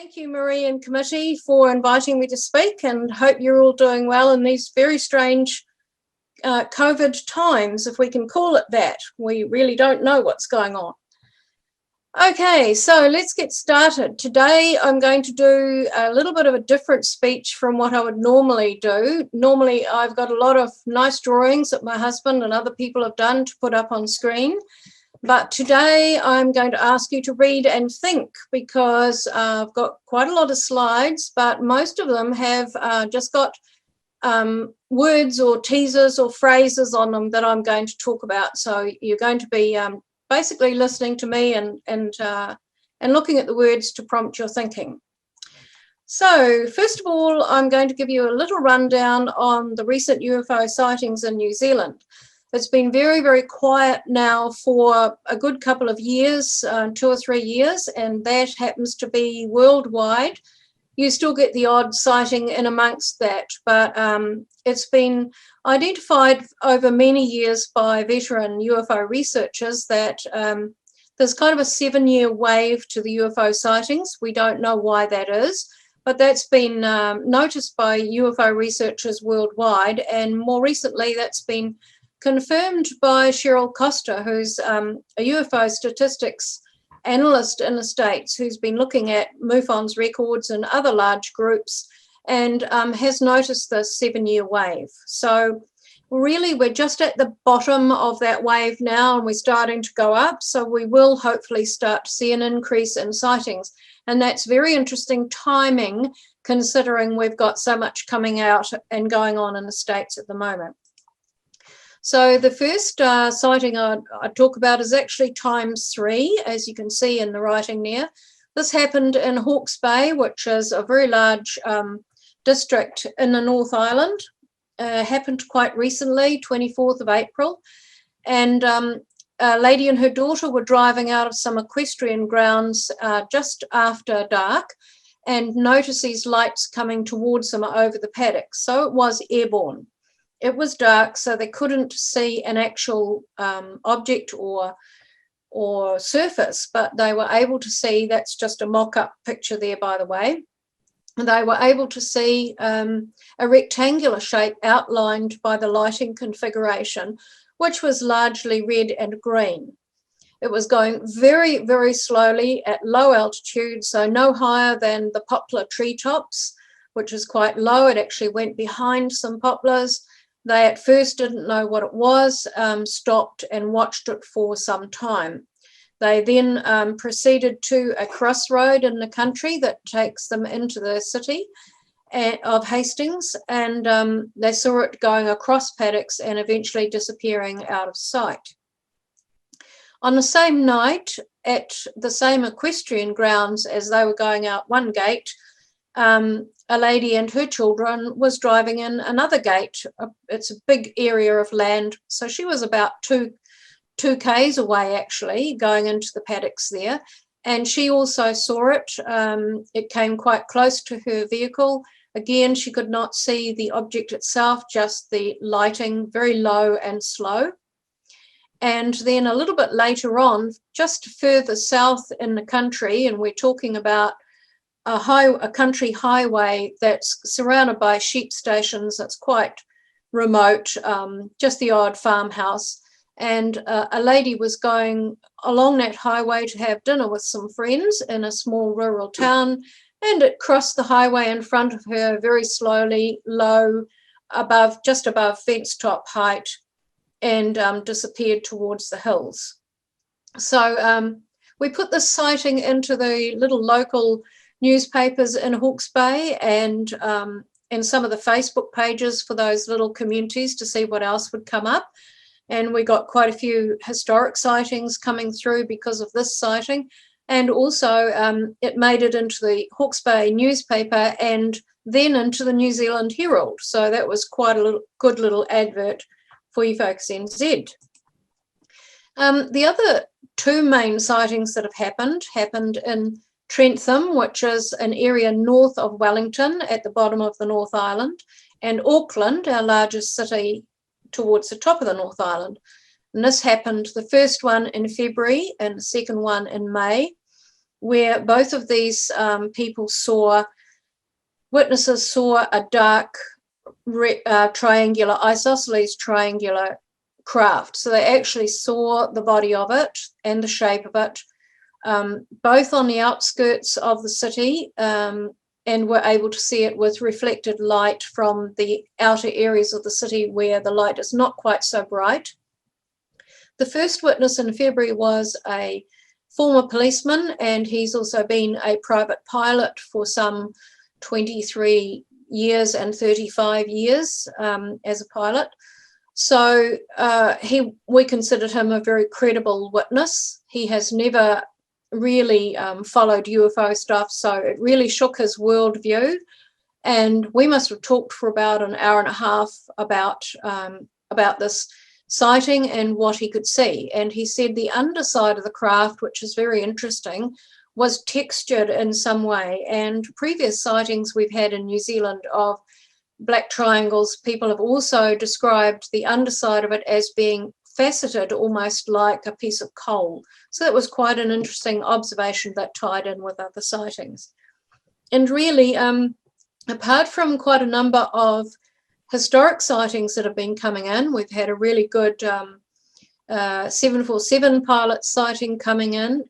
Thank you, Marie and committee, for inviting me to speak, and hope you're all doing well in these very strange COVID times, if we can call it that. We really don't know what's going on. Okay, so let's get started. Today I'm going to do a little bit of a different speech from what I would normally do. Normally I've got a lot of nice drawings that my husband and other people have done to put up on screen. But today I'm going to ask you to read and think, because I've got quite a lot of slides, but most of them have just got words or teasers or phrases on them that I'm going to talk about. So you're going to be basically listening to me and looking at the words to prompt your thinking. So first of all, I'm going to give you a little rundown on the recent UFO sightings in New Zealand. It's been very, very quiet now for a good couple of years, 2 or 3 years, and that happens to be worldwide. You still get the odd sighting in amongst that, but it's been identified over many years by veteran UFO researchers that there's kind of a 7-year wave to the UFO sightings. We don't know why that is, but that's been noticed by UFO researchers worldwide, and more recently that's been confirmed by Sheryl Gottschall, who's a UFO statistics analyst in the States, who's been looking at MUFON's records and other large groups, and has noticed this 7-year wave. So really we're just at the bottom of that wave now, and we're starting to go up, so we will hopefully start to see an increase in sightings. And that's very interesting timing, considering we've got so much coming out and going on in the States at the moment. So the first sighting I talk about is actually ×3, as you can see in the writing there. This happened in Hawke's Bay, which is a very large district in the North Island. Happened quite recently, 24th of April. And a lady and her daughter were driving out of some equestrian grounds just after dark and noticed these lights coming towards them over the paddocks. So it was airborne. It was dark, so they couldn't see an actual object or surface, but they were able to see, that's just a mock-up picture there, by the way. They were able to see a rectangular shape outlined by the lighting configuration, which was largely red and green. It was going very, very slowly at low altitude, so no higher than the poplar treetops, which is quite low. It actually went behind some poplars. They at first didn't know what it was, stopped and watched it for some time. They then proceeded to a crossroad in the country that takes them into the city of Hastings, and they saw it going across paddocks and eventually disappearing out of sight. On the same night, at the same equestrian grounds as they were going out one gate, a lady and her children was driving in another gate. It's a big area of land, so she was about 2 k's away actually, going into the paddocks there, and she also saw it. It came quite close to her vehicle. Again, she could not see the object itself, just the lighting, very low and slow. And then a little bit later on, just further south in the country, and we're talking about a country highway that's surrounded by sheep stations, that's quite remote, just the odd farmhouse. And a lady was going along that highway to have dinner with some friends in a small rural town, and it crossed the highway in front of her very slowly, low, just above fence top height, and disappeared towards the hills. So we put this sighting into the little local newspapers in Hawke's Bay and some of the Facebook pages for those little communities to see what else would come up. And we got quite a few historic sightings coming through because of this sighting. And also it made it into the Hawke's Bay newspaper and then into the New Zealand Herald. So that was quite a good little advert for you folks NZ. The other 2 main sightings that have happened in Trentham, which is an area north of Wellington at the bottom of the North Island, and Auckland, our largest city towards the top of the North Island. And this happened, the first one in February and the second one in May. where both of these witnesses saw a dark triangular, isosceles triangular craft. So they actually saw the body of it and the shape of it, both on the outskirts of the city, and were able to see it with reflected light from the outer areas of the city where the light is not quite so bright. The first witness in February was a former policeman, and he's also been a private pilot for some 23 years and 35 years as a pilot. So we considered him a very credible witness. He has never really followed UFO stuff, so it really shook his worldview. And we must have talked for about an hour and a half about this sighting and what he could see. And he said the underside of the craft, which is very interesting, was textured in some way. And previous sightings we've had in New Zealand of black triangles, people have also described the underside of it as being faceted, almost like a piece of coal. So that was quite an interesting observation that tied in with other sightings. And really, apart from quite a number of historic sightings that have been coming in, we've had a really good 747 pilot sighting come in,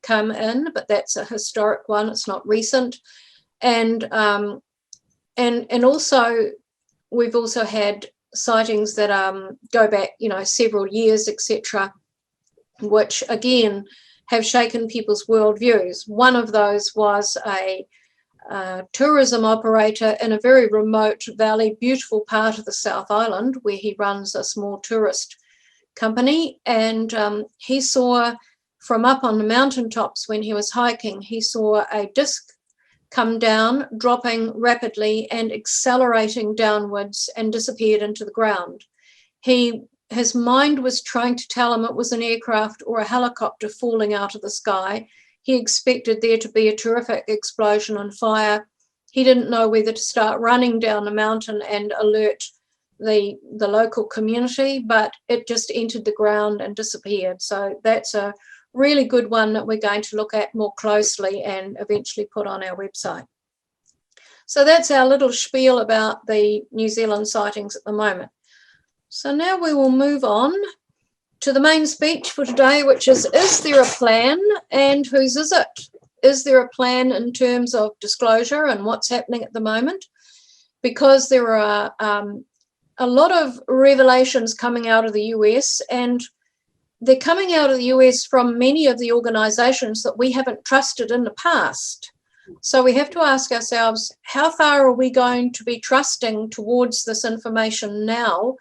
but that's a historic one, it's not recent. And also we've also had sightings that go back, several years, etc., which again have shaken people's worldviews. One of those was a tourism operator in a very remote valley, beautiful part of the South Island, where he runs a small tourist company, and he saw from up on the mountaintops when he was hiking, he saw a disc come down, dropping rapidly and accelerating downwards, and disappeared into the ground. His mind was trying to tell him it was an aircraft or a helicopter falling out of the sky. He expected there to be a terrific explosion and fire. He didn't know whether to start running down the mountain and alert the local community, but it just entered the ground and disappeared. So that's a really good one that we're going to look at more closely and eventually put on our website. So that's our little spiel about the New Zealand sightings at the moment. So now we will move on to the main speech for today, which is there a plan, and whose is it? Is there a plan in terms of disclosure and what's happening at the moment? Because there are a lot of revelations coming out of the US, and they're coming out of the US from many of the organizations that we haven't trusted in the past. So we have to ask ourselves, how far are we going to be trusting towards this information now?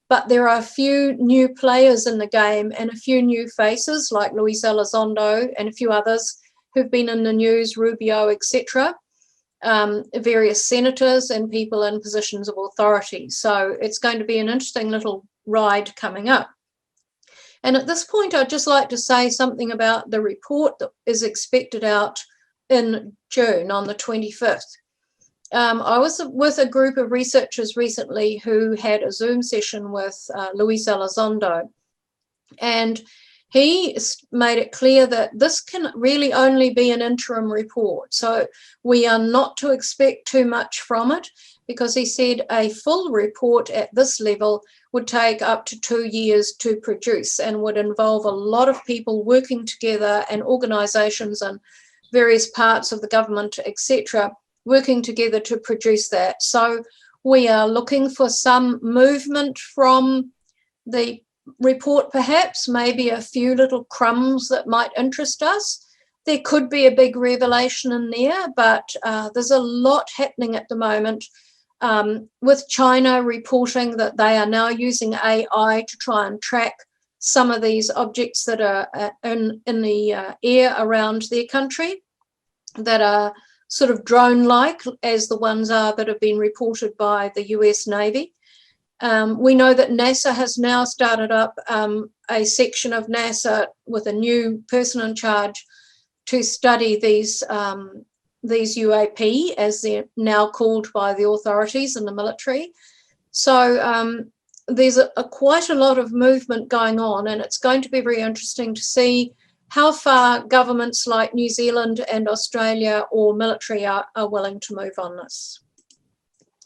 But there are a few new players in the game and a few new faces like Luis Elizondo and a few others who've been in the news, Rubio, etc., various senators and people in positions of authority. So it's going to be an interesting little ride coming up. And at this point, I'd just like to say something about the report that is expected out in June on the 25th. I was with a group of researchers recently who had a Zoom session with Luis Elizondo, and he made it clear that this can really only be an interim report. So we are not to expect too much from it, because he said a full report at this level would take up to 2 years to produce and would involve a lot of people working together and organizations and various parts of the government, etc., working together to produce that. So we are looking for some movement from the report, perhaps, maybe a few little crumbs that might interest us. There could be a big revelation in there, but there's a lot happening at the moment, with China reporting that they are now using AI to try and track some of these objects that are in the air around their country that are sort of drone-like, as the ones are that have been reported by the US Navy. We know that NASA has now started up a section of NASA with a new person in charge to study these UAP, as they're now called by the authorities and the military. So there's quite a lot of movement going on, and it's going to be very interesting to see how far governments like New Zealand and Australia or military are willing to move on this.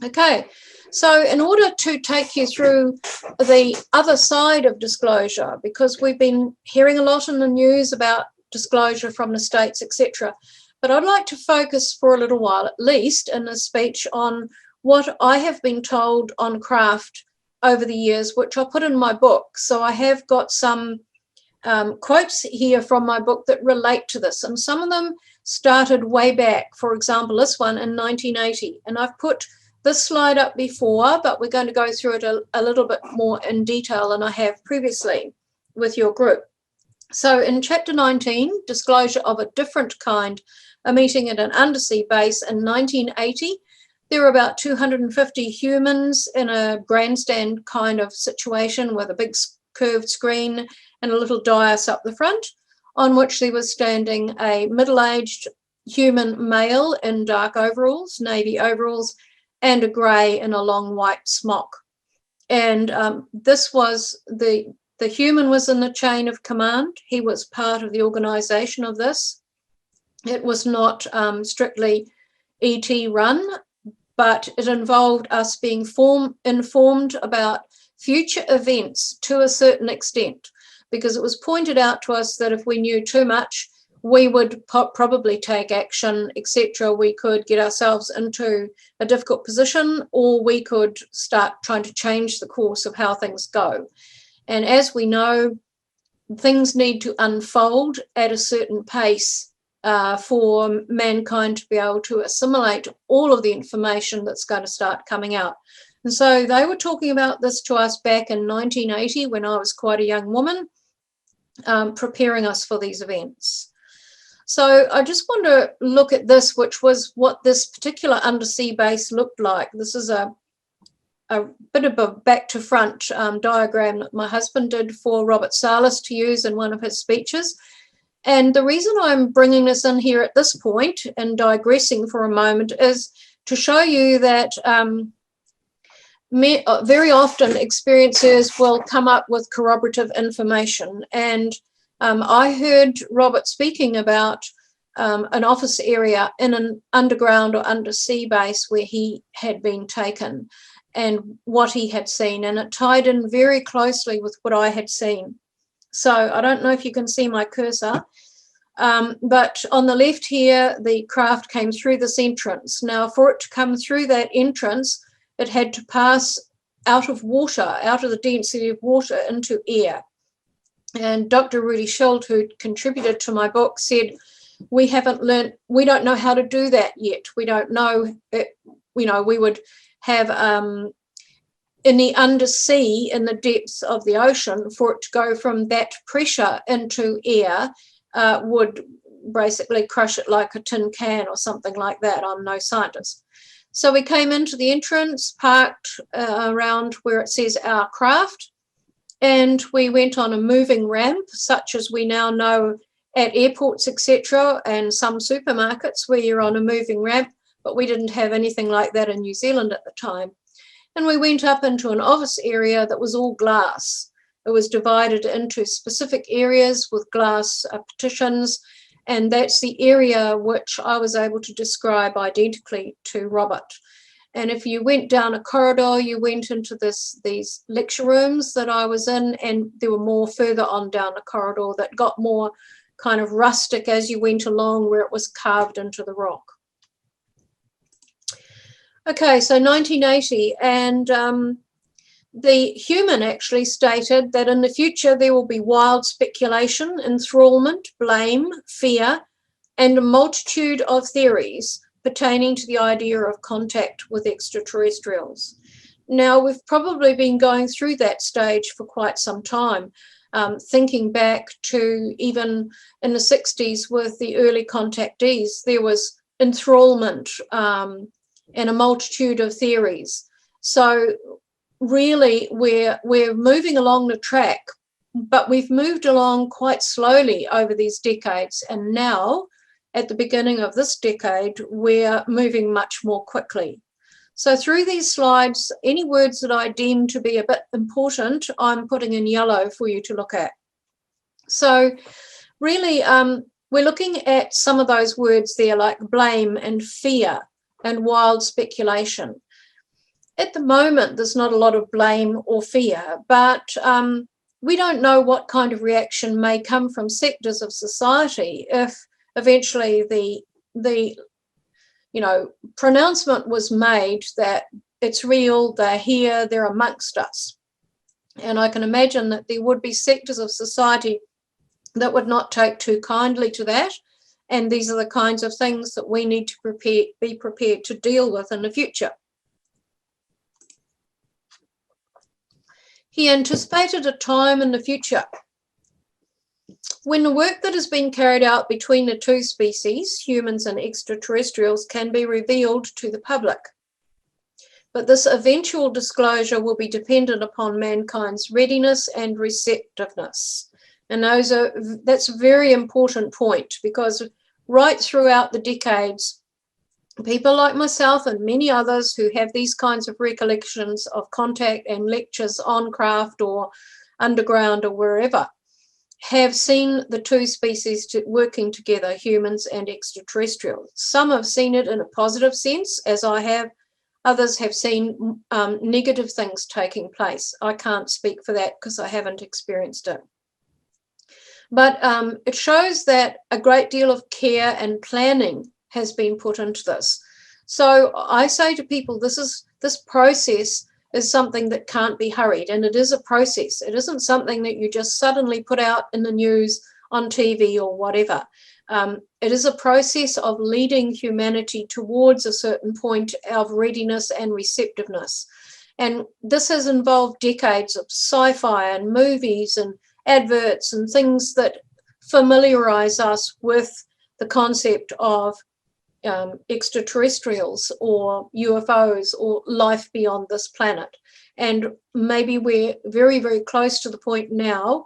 Okay, so in order to take you through the other side of disclosure, because we've been hearing a lot in the news about disclosure from the states, etc., but I'd like to focus for a little while, at least in this speech, on what I have been told on craft over the years, which I'll put in my book. So I have got some quotes here from my book that relate to this, and some of them started way back. For example, this one in 1980, and I've put this slide up before, but we're going to go through it a little bit more in detail than I have previously with your group. So in chapter 19, disclosure of a different kind, a meeting at an undersea base in 1980, there were about 250 humans in a grandstand kind of situation with a big curved screen and a little dais up the front, on which there was standing a middle-aged human male in dark overalls, navy overalls, and a grey in a long white smock. And this was the human was in the chain of command. He was part of the organisation of this. It was not strictly ET run, but it involved us being informed about future events to a certain extent, because it was pointed out to us that if we knew too much, we would probably take action, etc. We could get ourselves into a difficult position, or we could start trying to change the course of how things go. And as we know, things need to unfold at a certain pace for mankind to be able to assimilate all of the information that's going to start coming out. And so they were talking about this to us back in 1980 when I was quite a young woman, preparing us for these events. So I just want to look at this, which was what this particular undersea base looked like. This is a bit of a back to front diagram that my husband did for Robert Salas to use in one of his speeches. And the reason I'm bringing this in here at this point and digressing for a moment is to show you that very often experiencers will come up with corroborative information. And I heard Robert speaking about an office area in an underground or undersea base where he had been taken and what he had seen. And it tied in very closely with what I had seen. So I don't know if you can see my cursor, but on the left here, the craft came through this entrance. Now, for it to come through that entrance, it had to pass out of water, out of the density of water into air. And Dr. Rudy Schild, who contributed to my book, said, we haven't learned, we don't know how to do that yet. We don't know, we would have in the undersea, in the depths of the ocean, for it to go from that pressure into air would basically crush it like a tin can or something like that. I'm no scientist. So we came into the entrance, parked around where it says our craft, and we went on a moving ramp, such as we now know at airports, etc., and some supermarkets where you're on a moving ramp, but we didn't have anything like that in New Zealand at the time. And we went up into an office area that was all glass. It was divided into specific areas with glass partitions, and that's the area which I was able to describe identically to Robert. And if you went down a corridor, you went into these lecture rooms that I was in, and there were more further on down the corridor that got more kind of rustic as you went along, where it was carved into the rock. Okay, so 1980, and the human actually stated that in the future there will be wild speculation, enthrallment, blame, fear, and a multitude of theories pertaining to the idea of contact with extraterrestrials. Now, we've probably been going through that stage for quite some time, thinking back to even in the 60s with the early contactees, there was enthrallment and a multitude of theories. So really we're moving along the track, but we've moved along quite slowly over these decades, and now at the beginning of this decade we're moving much more quickly. So through these slides, any words that I deem to be a bit important, I'm putting in yellow for you to look at. So really, we're looking at some of those words there, like blame and fear and wild speculation. At the moment, there's not a lot of blame or fear, but we don't know what kind of reaction may come from sectors of society if eventually the pronouncement was made that it's real, they're here, they're amongst us. And I can imagine that there would be sectors of society that would not take too kindly to that. And these are the kinds of things that we need to be prepared to deal with in the future. He anticipated a time in the future when the work that has been carried out between the two species, humans and extraterrestrials, can be revealed to the public. But this eventual disclosure will be dependent upon mankind's readiness and receptiveness. And that's a very important point, because right throughout the decades, people like myself and many others who have these kinds of recollections of contact and lectures on craft or underground or wherever have seen the two species working together, humans and extraterrestrials. Some have seen it in a positive sense, as I have. Others have seen negative things taking place. I can't speak for that because I haven't experienced it. But it shows that a great deal of care and planning has been put into this. So I say to people, this process is something that can't be hurried, and it is a process. It isn't something that you just suddenly put out in the news, on TV or whatever. It is a process of leading humanity towards a certain point of readiness and receptiveness. And this has involved decades of sci-fi and movies and adverts and things that familiarize us with the concept of extraterrestrials or UFOs or life beyond this planet. And maybe we're very, very close to the point now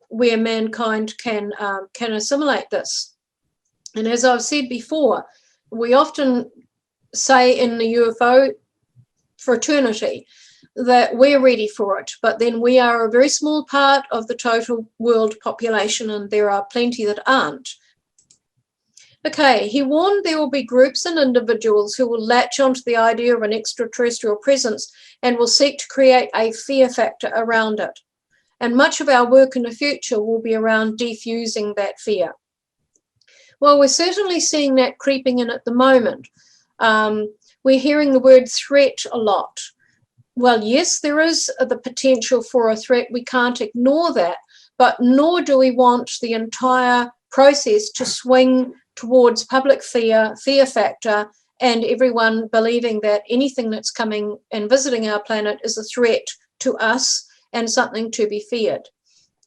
where mankind can assimilate this. And as I've said before, we often say in the UFO fraternity that we're ready for it, but then we are a very small part of the total world population, and there are plenty that aren't. Okay, he warned there will be groups and individuals who will latch onto the idea of an extraterrestrial presence and will seek to create a fear factor around it. And much of our work in the future will be around defusing that fear. Well, we're certainly seeing that creeping in at the moment. We're hearing the word threat a lot. Well, yes, there is the potential for a threat. We can't ignore that, but nor do we want the entire process to swing towards public fear factor, and everyone believing that anything that's coming and visiting our planet is a threat to us and something to be feared.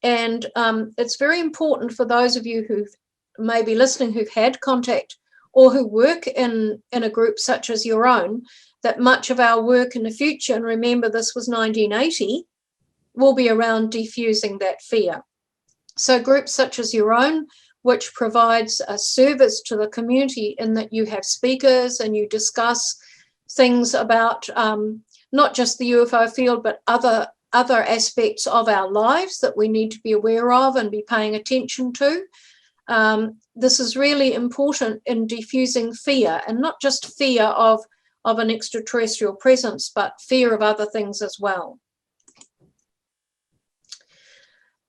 And it's very important for those of you who may be listening who've had contact or who work in a group such as your own, that much of our work in the future, and remember this was 1980, will be around defusing that fear. So groups such as your own, which provides a service to the community in that you have speakers and you discuss things about not just the UFO field, but other aspects of our lives that we need to be aware of and be paying attention to. This is really important in diffusing fear, and not just fear of an extraterrestrial presence, but fear of other things as well.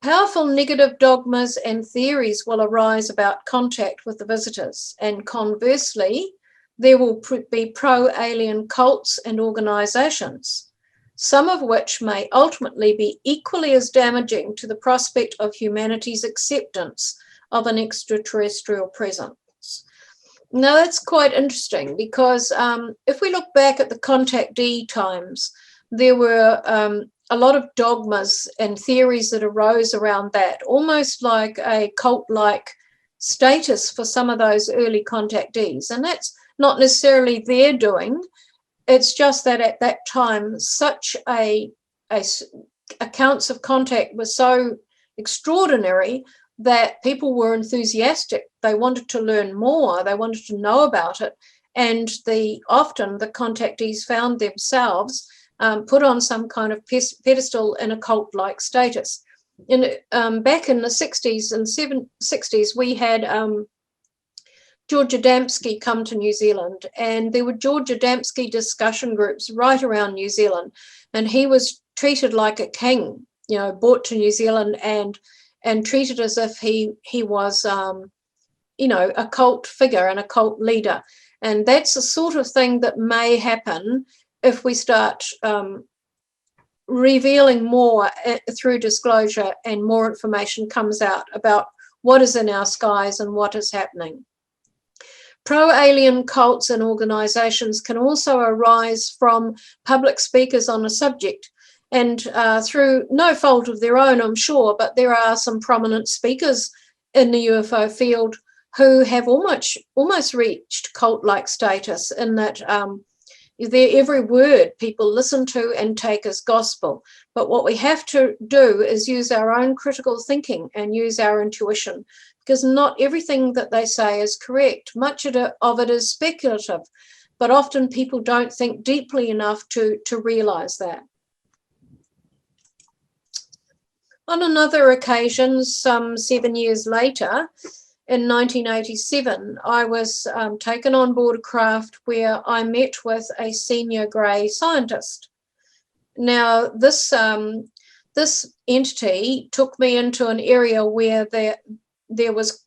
Powerful negative dogmas and theories will arise about contact with the visitors, and conversely, there will be pro-alien cults and organizations, some of which may ultimately be equally as damaging to the prospect of humanity's acceptance of an extraterrestrial presence. Now, that's quite interesting, because if we look back at the contactee times, there were a lot of dogmas and theories that arose around that, almost like a cult-like status for some of those early contactees. And that's not necessarily their doing. It's just that at that time, such accounts of contact were so extraordinary that people were enthusiastic. They wanted to learn more. They wanted to know about it. And often the contactees found themselves put on some kind of pedestal in a cult-like status. back in the 60s and 60s, we had George Adamski come to New Zealand, and there were George Adamski discussion groups right around New Zealand, and he was treated like a king, you know, brought to New Zealand and treated as if he was, you know, a cult figure and a cult leader. And that's the sort of thing that may happen if we start revealing more through disclosure, and more information comes out about what is in our skies and what is happening. Pro-alien cults and organizations can also arise from public speakers on a subject, and through no fault of their own, I'm sure, but there are some prominent speakers in the UFO field who have almost reached cult-like status, in that every word people listen to and take as gospel. But what we have to do is use our own critical thinking and use our intuition, because not everything that they say is correct. Much of it is speculative, but often people don't think deeply enough to realize that. On another occasion, some 7 years later, in 1987, I was taken on board a craft where I met with a senior grey scientist. Now, this entity took me into an area where there was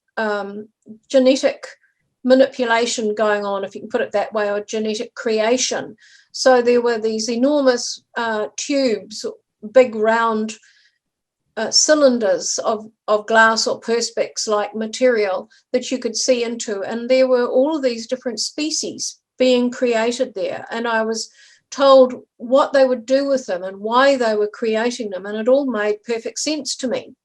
genetic manipulation going on, if you can put it that way, or genetic creation. So there were these enormous tubes, big round cylinders of glass or perspex-like material that you could see into, and there were all of these different species being created there, and I was told what they would do with them and why they were creating them, and it all made perfect sense to me.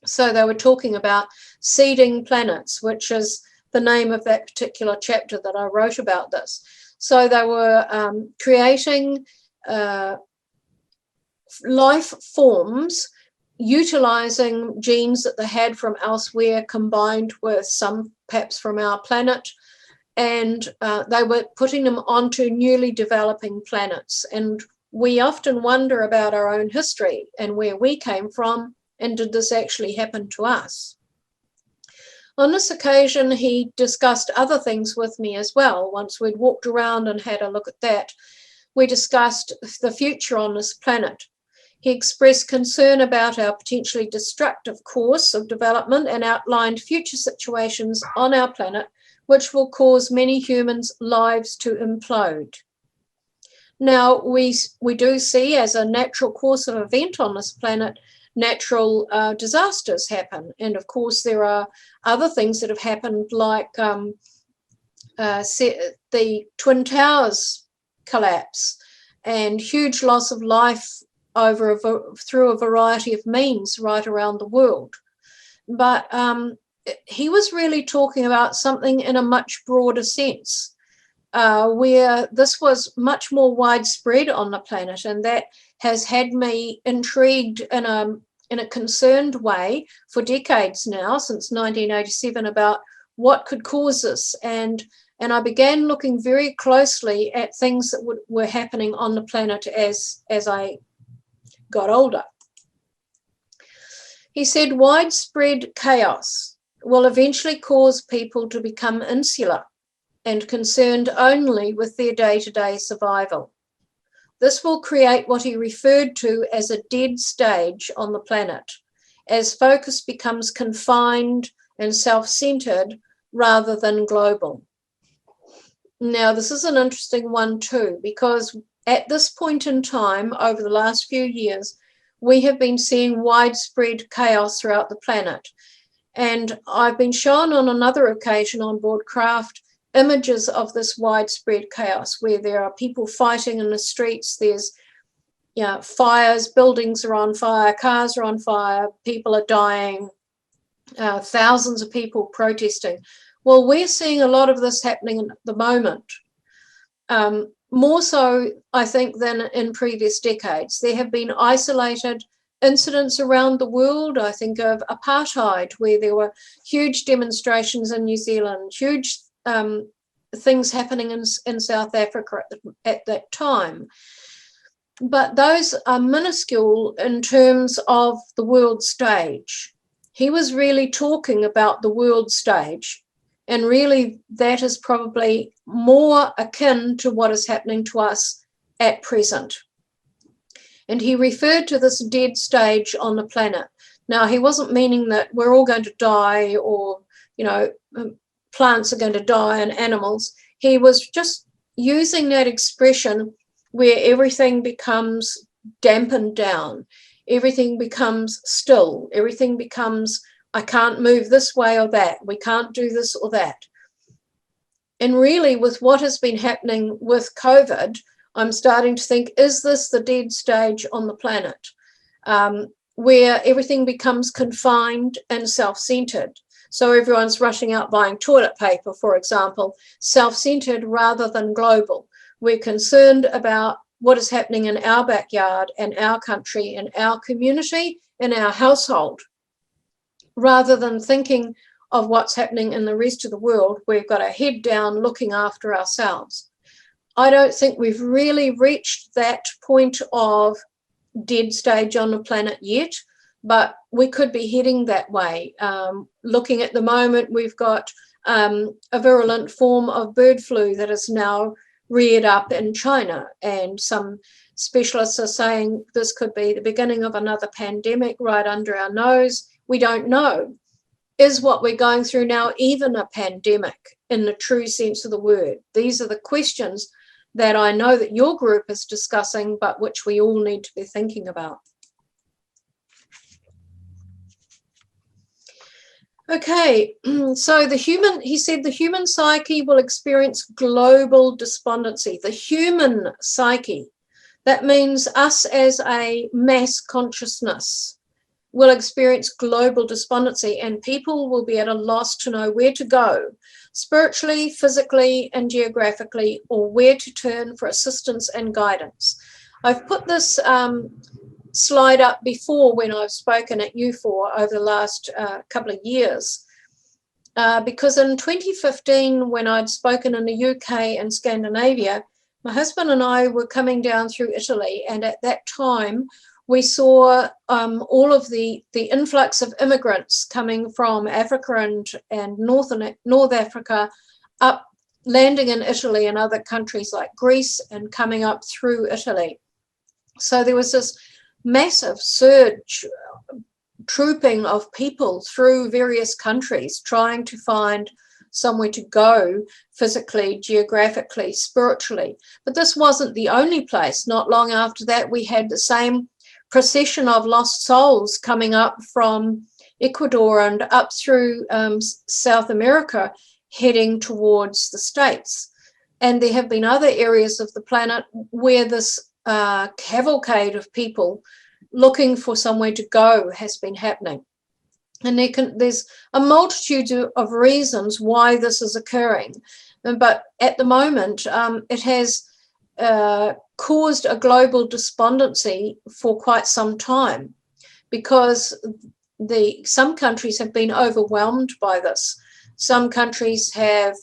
So they were talking about seeding planets, which is the name of that particular chapter that I wrote about this. So they were creating life forms utilizing genes that they had from elsewhere, combined with some perhaps from our planet, and they were putting them onto newly developing planets. And we often wonder about our own history and where we came from, and did this actually happen to us? On this occasion, he discussed other things with me as well. Once we'd walked around and had a look at that, we discussed the future on this planet. He expressed concern about our potentially destructive course of development and outlined future situations on our planet which will cause many humans' lives to implode. Now, we do see, as a natural course of event on this planet, natural disasters happen. And of course, there are other things that have happened, like the Twin Towers collapse and huge loss of life through a variety of means right around the world. But he was really talking about something in a much broader sense, where this was much more widespread on the planet, and that has had me intrigued in a concerned way for decades now, since 1987, about what could cause this. And I began looking very closely at things that were happening on the planet as I got older. He said widespread chaos will eventually cause people to become insular and concerned only with their day-to-day survival. This will create what he referred to as a dead stage on the planet, as focus becomes confined and self-centered rather than global. Now, this is an interesting one too, because at this point in time, over the last few years, we have been seeing widespread chaos throughout the planet. And I've been shown on another occasion on board craft images of this widespread chaos, where there are people fighting in the streets, there's fires, buildings are on fire, cars are on fire, people are dying, thousands of people protesting. Well, we're seeing a lot of this happening at the moment. More so, I think, than in previous decades. There have been isolated incidents around the world. I think of apartheid, where there were huge demonstrations in New Zealand, huge things happening in South Africa at that time. but those are minuscule in terms of the world stage. He was really talking about the world stage, and really that is probably more akin to what is happening to us at present. And he referred to this dead stage on the planet. Now, he wasn't meaning that we're all going to die, or, plants are going to die and animals. He was just using that expression where everything becomes dampened down, everything becomes still, everything becomes, I can't move this way or that, we can't do this or that. And really, with what has been happening with COVID, I'm starting to think, is this the dead stage on the planet, where everything becomes confined and self-centered? So everyone's rushing out buying toilet paper, for example, self-centered rather than global. We're concerned about what is happening in our backyard, in our country, in our community, in our household, rather than thinking of what's happening in the rest of the world. We've got our head down looking after ourselves. I don't think we've really reached that point of dead stage on the planet yet, but we could be heading that way. Looking at the moment, we've got a virulent form of bird flu that is now reared up in China, and some specialists are saying this could be the beginning of another pandemic right under our nose. We don't know. Is what we're going through now even a pandemic in the true sense of the word? These are the questions that I know that your group is discussing, but which we all need to be thinking about. Okay, so he said the human psyche will experience global despondency. The human psyche, that means us as a mass consciousness, will experience global despondency, and people will be at a loss to know where to go, spiritually, physically, and geographically, or where to turn for assistance and guidance. I've put this slide up before when I've spoken at UFO over the last couple of years, because in 2015, when I'd spoken in the UK and Scandinavia, my husband and I were coming down through Italy, and at that time we saw all of the influx of immigrants coming from Africa and North Africa, up landing in Italy and other countries like Greece, and coming up through Italy. So there was this massive surge, trooping of people through various countries, trying to find somewhere to go physically, geographically, spiritually. But this wasn't the only place. Not long after that, we had the same procession of lost souls coming up from Ecuador and up through South America, heading towards the States. And there have been other areas of the planet where this cavalcade of people looking for somewhere to go has been happening. And there's a multitude of reasons why this is occurring. But at the moment, it has caused a global despondency for quite some time, because some countries have been overwhelmed by this. Some countries have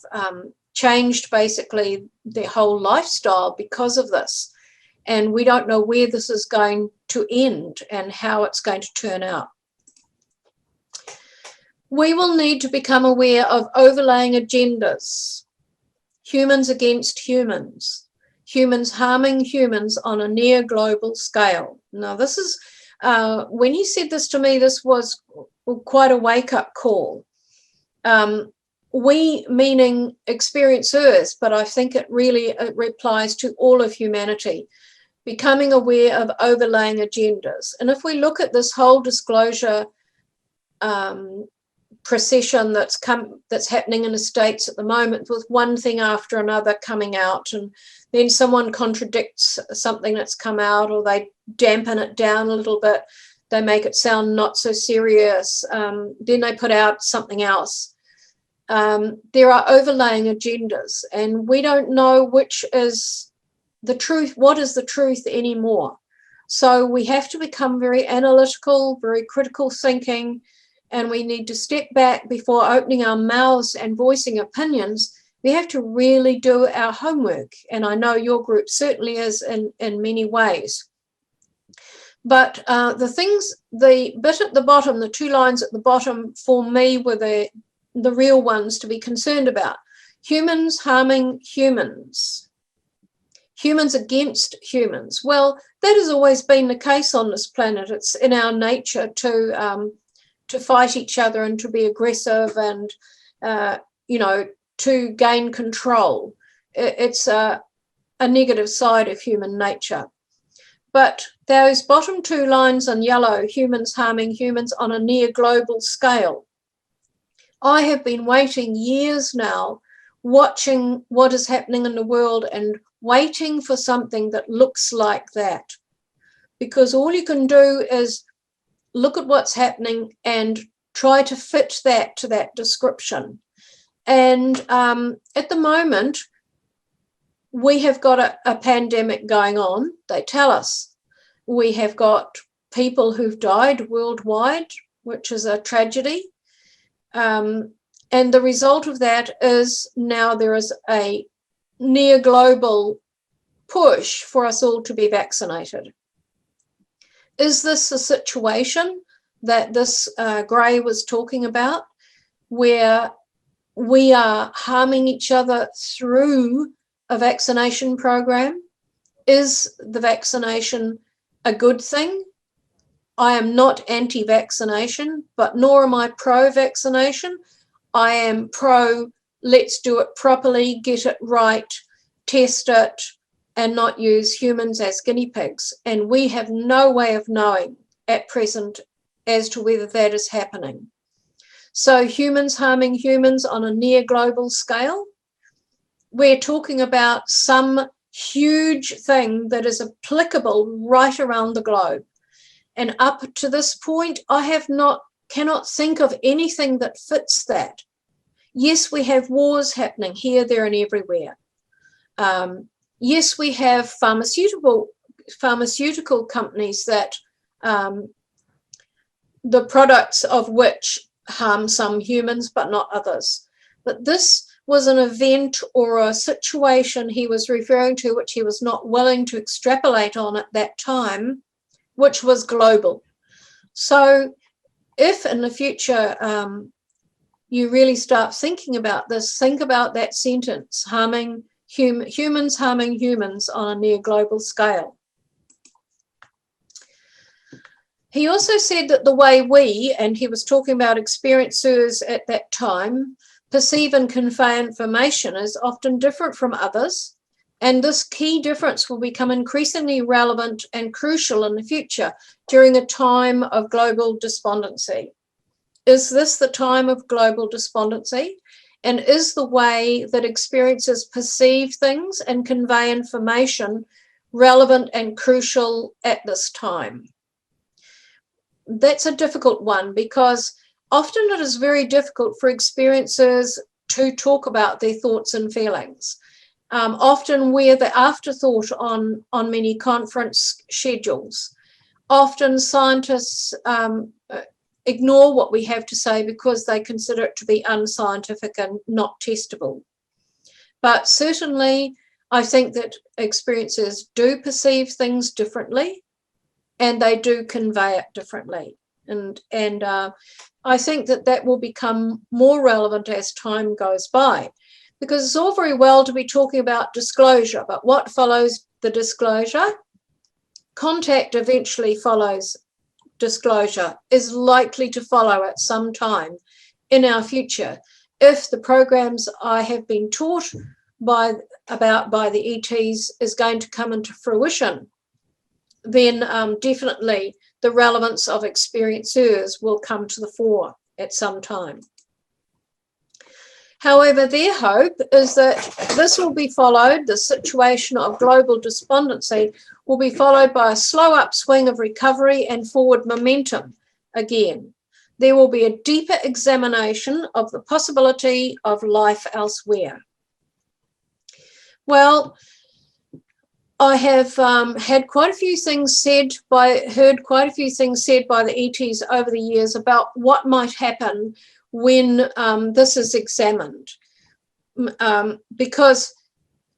changed basically their whole lifestyle because of this. And we don't know where this is going to end and how it's going to turn out. We will need to become aware of overlaying agendas, humans against humans, humans harming humans on a near global scale. Now, this is, when he said this to me, this was quite a wake-up call. We meaning experiencers, but I think it really applies to all of humanity. Becoming aware of overlaying agendas. And if we look at this whole disclosure procession that's happening in the States at the moment, with one thing after another coming out, and then someone contradicts something that's come out, or they dampen it down a little bit, they make it sound not so serious, then they put out something else. There are overlaying agendas, and we don't know which is the truth, what is the truth anymore. So we have to become very analytical, very critical thinking, and we need to step back before opening our mouths and voicing opinions We have to really do our homework, and I know your group certainly is in many ways. But the bit at the bottom, the 2 lines at the bottom, for me were the real ones to be concerned about. Humans harming humans. Humans against humans. Well, that has always been the case on this planet. It's in our nature to fight each other and to be aggressive and, to gain control. It's a negative side of human nature. But those bottom 2 lines in yellow, humans harming humans on a near global scale. I have been waiting years now, watching what is happening in the world and waiting for something that looks like that. Because all you can do is look at what's happening and try to fit that to that description. And at the moment, we have got a pandemic going on, they tell us. We have got people who've died worldwide, which is a tragedy. And the result of that is now there is a near global push for us all to be vaccinated. Is this a situation that this Gray was talking about, where we are harming each other through a vaccination program? Is the vaccination a good thing? I am not anti-vaccination, but nor am I pro-vaccination. I am pro, let's do it properly, get it right, test it, and not use humans as guinea pigs. And we have no way of knowing at present as to whether that is happening. So humans harming humans on a near global scale, we're talking about some huge thing that is applicable right around the globe. And up to this point, I cannot think of anything that fits that. Yes, we have wars happening here, there, and everywhere. Yes, we have pharmaceutical companies that the products of which harm some humans but not others. But this was an event or a situation he was referring to which he was not willing to extrapolate on at that time, which was global. So if in the future you really start thinking about this, think about that sentence, humans harming humans on a near global scale. He also said that the way we, and he was talking about experiencers at that time, perceive and convey information is often different from others, and this key difference will become increasingly relevant and crucial in the future during a time of global despondency. Is this the time of global despondency? And is the way that experiencers perceive things and convey information relevant and crucial at this time? That's a difficult one, because often it is very difficult for experiencers to talk about their thoughts and feelings. Often we're the afterthought on many conference schedules. Often scientists ignore what we have to say because they consider it to be unscientific and not testable. But certainly I think that experiencers do perceive things differently, and they do convey it differently. And I think that will become more relevant as time goes by, because it's all very well to be talking about disclosure, but what follows the disclosure? Contact eventually follows disclosure, is likely to follow at some time in our future. If the programs I have been taught about by the ETs is going to come into fruition, then definitely the relevance of experiencers will come to the fore at some time. However, their hope is that this will be followed, the situation of global despondency will be followed by a slow upswing of recovery and forward momentum again. There will be a deeper examination of the possibility of life elsewhere. Well, I have heard quite a few things said by the ETs over the years about what might happen when this is examined. because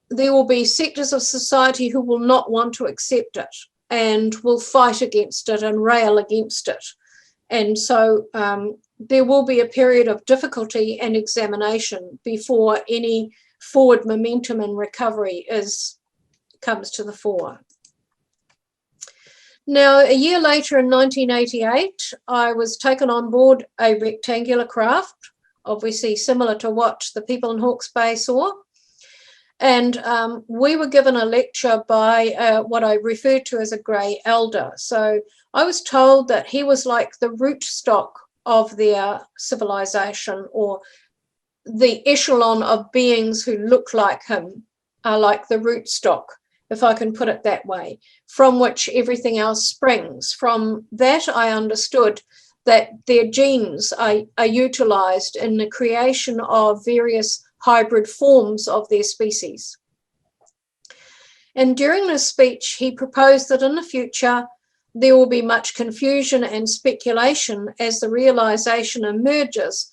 there will be sectors of society who will not want to accept it and will fight against it and rail against it. And so there will be a period of difficulty and examination before any forward momentum and recovery comes to the fore. Now, a year later in 1988, I was taken on board a rectangular craft, obviously similar to what the people in Hawke's Bay saw. And we were given a lecture by what I refer to as a grey elder. So I was told that he was like the rootstock of their civilization, or the echelon of beings who look like him are like the rootstock, if I can put it that way, from which everything else springs. From that, I understood that their genes are utilized in the creation of various hybrid forms of their species. And during this speech, he proposed that in the future, there will be much confusion and speculation as the realization emerges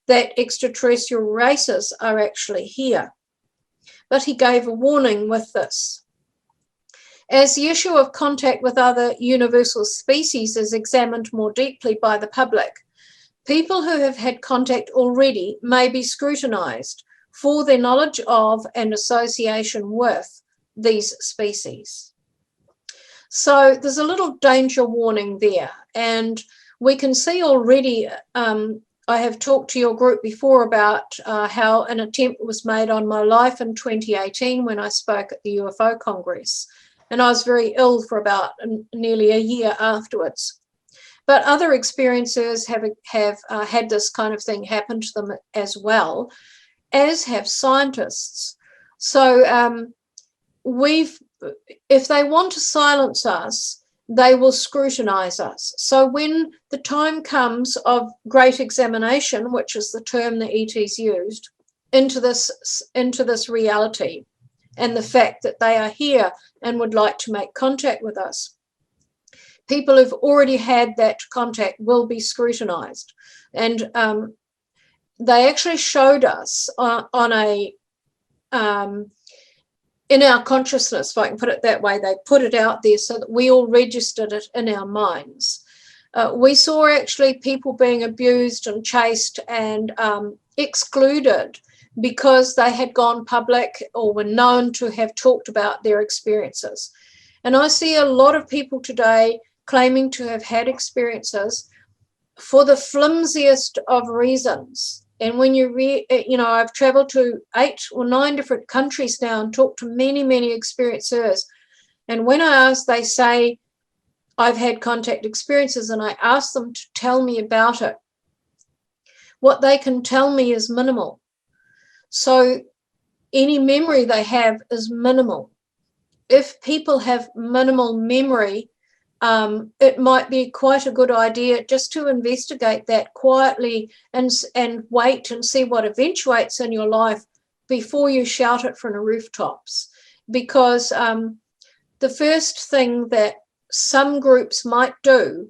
that extraterrestrial races are actually here. But he gave a warning with this. As the issue of contact with other universal species is examined more deeply by the public, people who have had contact already may be scrutinized for their knowledge of and association with these species. So there's a little danger warning there, and we can see already, I have talked to your group before about how an attempt was made on my life in 2018 when I spoke at the UFO Congress, and I was very ill for about nearly a year afterwards. But other experiencers have had this kind of thing happen to them as well, as have scientists. So if they want to silence us, they will scrutinize us. So when the time comes of great examination, which is the term the ETs used, into this reality, and the fact that they are here and would like to make contact with us, people who've already had that contact will be scrutinized. And they actually showed us in our consciousness, if I can put it that way, they put it out there so that we all registered it in our minds. We saw actually people being abused and chased and excluded because they had gone public or were known to have talked about their experiences. And I see a lot of people today claiming to have had experiences for the flimsiest of reasons. And when I've traveled to 8 or 9 different countries now and talked to many, many experiencers. And when I ask, they say, I've had contact experiences, and I ask them to tell me about it. What they can tell me is minimal. So any memory they have is minimal. If people have minimal memory, it might be quite a good idea just to investigate that quietly and wait and see what eventuates in your life before you shout it from the rooftops. Because the first thing that some groups might do,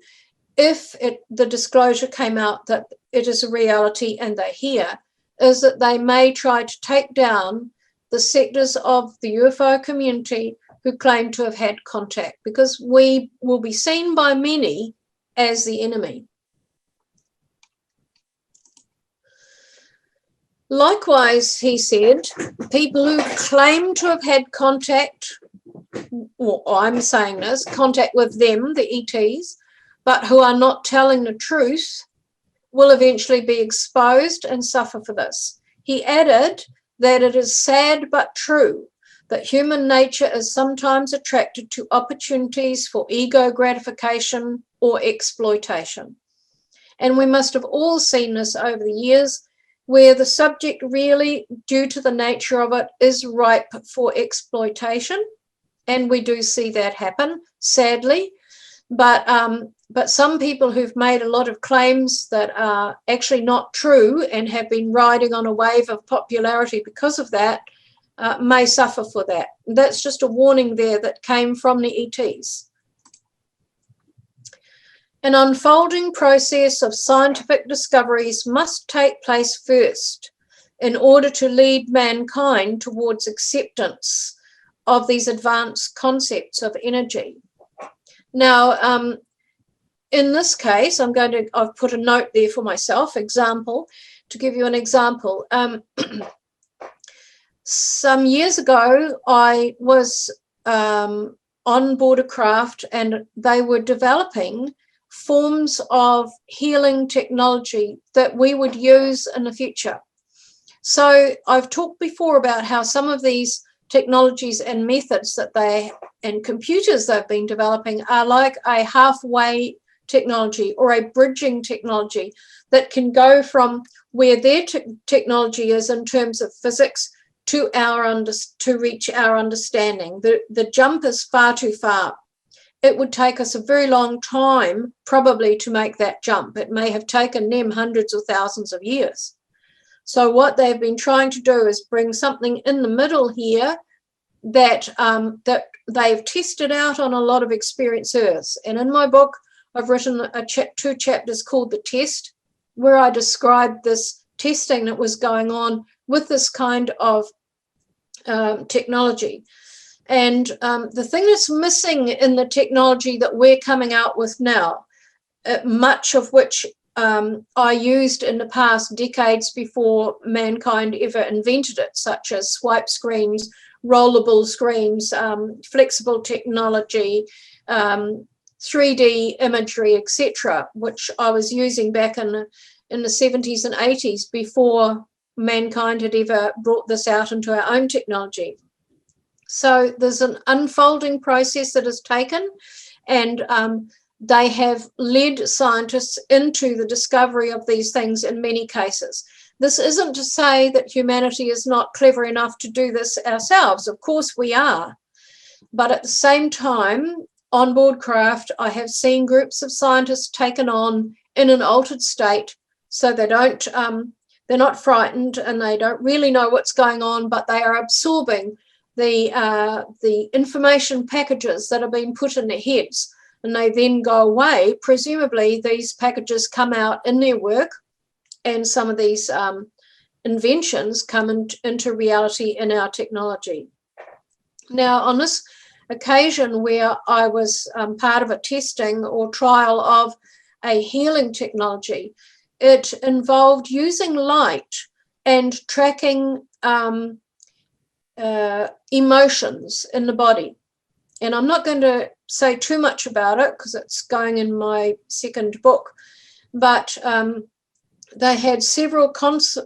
if the disclosure came out that it is a reality and they're here, is that they may try to take down the sectors of the UFO community who claim to have had contact, because we will be seen by many as the enemy. Likewise, he said, people who claim to have had contact, or I'm saying this, contact with them, the ETs, but who are not telling the truth, will eventually be exposed and suffer for this. He added that it is sad but true that human nature is sometimes attracted to opportunities for ego gratification or exploitation. And we must have all seen this over the years, where the subject really, due to the nature of it, is ripe for exploitation. And we do see that happen, sadly. But some people who've made a lot of claims that are actually not true and have been riding on a wave of popularity because of that, may suffer for that. That's just a warning there that came from the ETs. An unfolding process of scientific discoveries must take place first, in order to lead mankind towards acceptance of these advanced concepts of energy. Now, in this case, I've put a note there for myself, example, to give you an example. Some years ago, I was on board a craft, and they were developing forms of healing technology that we would use in the future. So I've talked before about how some of these technologies and methods and computers they've been developing are like a halfway technology or a bridging technology that can go from where their technology is in terms of physics to reach our understanding. The jump is far too far. It would take us a very long time probably to make that jump. It may have taken them hundreds or thousands of years. So what they've been trying to do is bring something in the middle here that they've tested out on a lot of experiencers. And in my book, I've written two chapters called The Test, where I described this testing that was going on with this kind of technology. And the thing that's missing in the technology that we're coming out with now, much of which I used in the past decades before mankind ever invented it, such as swipe screens, rollable screens, flexible technology, 3D imagery, etc., which I was using back in the 70s and 80s before mankind had ever brought this out into our own technology. So there's an unfolding process that has taken, and they have led scientists into the discovery of these things in many cases. This isn't to say that humanity is not clever enough to do this ourselves. Of course we are. But at the same time, on board craft, I have seen groups of scientists taken on in an altered state, so they're not frightened and they don't really know what's going on, but they are absorbing the information packages that are being put in their heads, and they then go away. Presumably these packages come out in their work, and some of these inventions come into reality in our technology. Now, on this occasion where I was part of a testing or trial of a healing technology, it involved using light and tracking emotions in the body. And I'm not going to say too much about it because it's going in my second book, but they had several consoles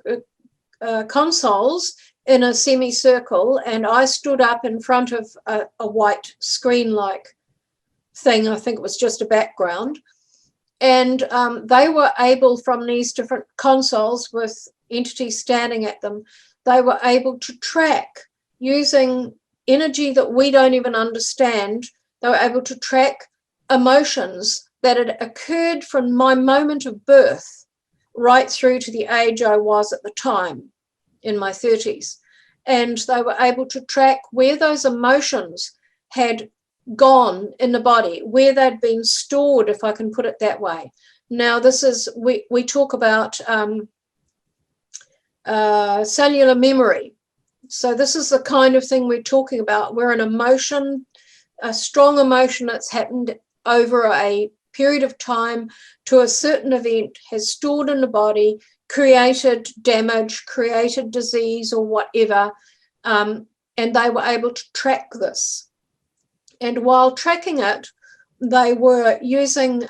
in a semicircle, and I stood up in front of a white screen-like thing. I think it was just a background. And they were able, from these different consoles with entities standing at them, they were able to track, using energy that we don't even understand, they were able to track emotions that had occurred from my moment of birth right through to the age I was at the time, in my 30s. And they were able to track where those emotions had gone in the body, where they'd been stored, if I can put it that way. Now, this is, we talk about cellular memory. So this is the kind of thing we're talking about, where an emotion, a strong emotion that's happened over a period of time to a certain event, has stored in the body, created damage, created disease or whatever, and they were able to track this. And while tracking it, they were using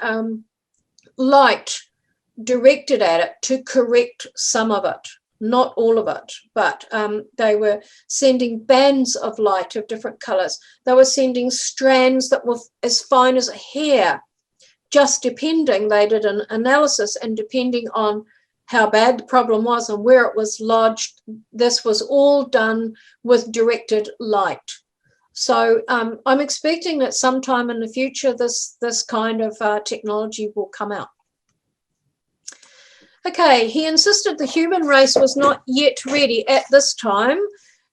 light directed at it to correct some of it, not all of it, but they were sending bands of light of different colors. They were sending strands that were as fine as a hair, just depending, they did an analysis, and depending on how bad the problem was and where it was lodged, this was all done with directed light. So I'm expecting that sometime in the future, this kind of technology will come out. Okay, he insisted the human race was not yet ready at this time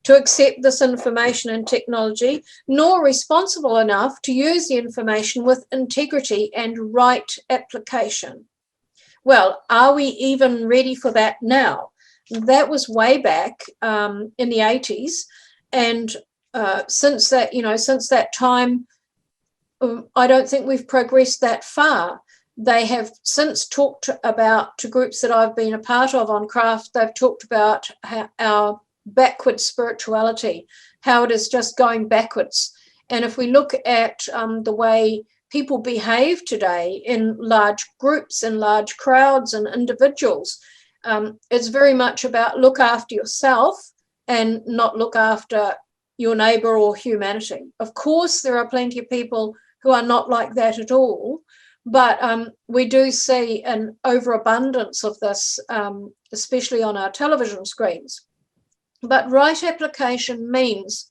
to accept this information and technology, nor responsible enough to use the information with integrity and right application. Well, are we even ready for that now? that was way back in the 80s. And since that time, I don't think we've progressed that far. They have since talked about, to groups that I've been a part of on craft, they've talked about our backward spirituality, how it is just going backwards. And if we look at the way people behave today in large groups, in large crowds and individuals, it's very much about look after yourself and not look after your neighbour or humanity. Of course, there are plenty of people who are not like that at all, but we do see an overabundance of this, especially on our television screens. But right application means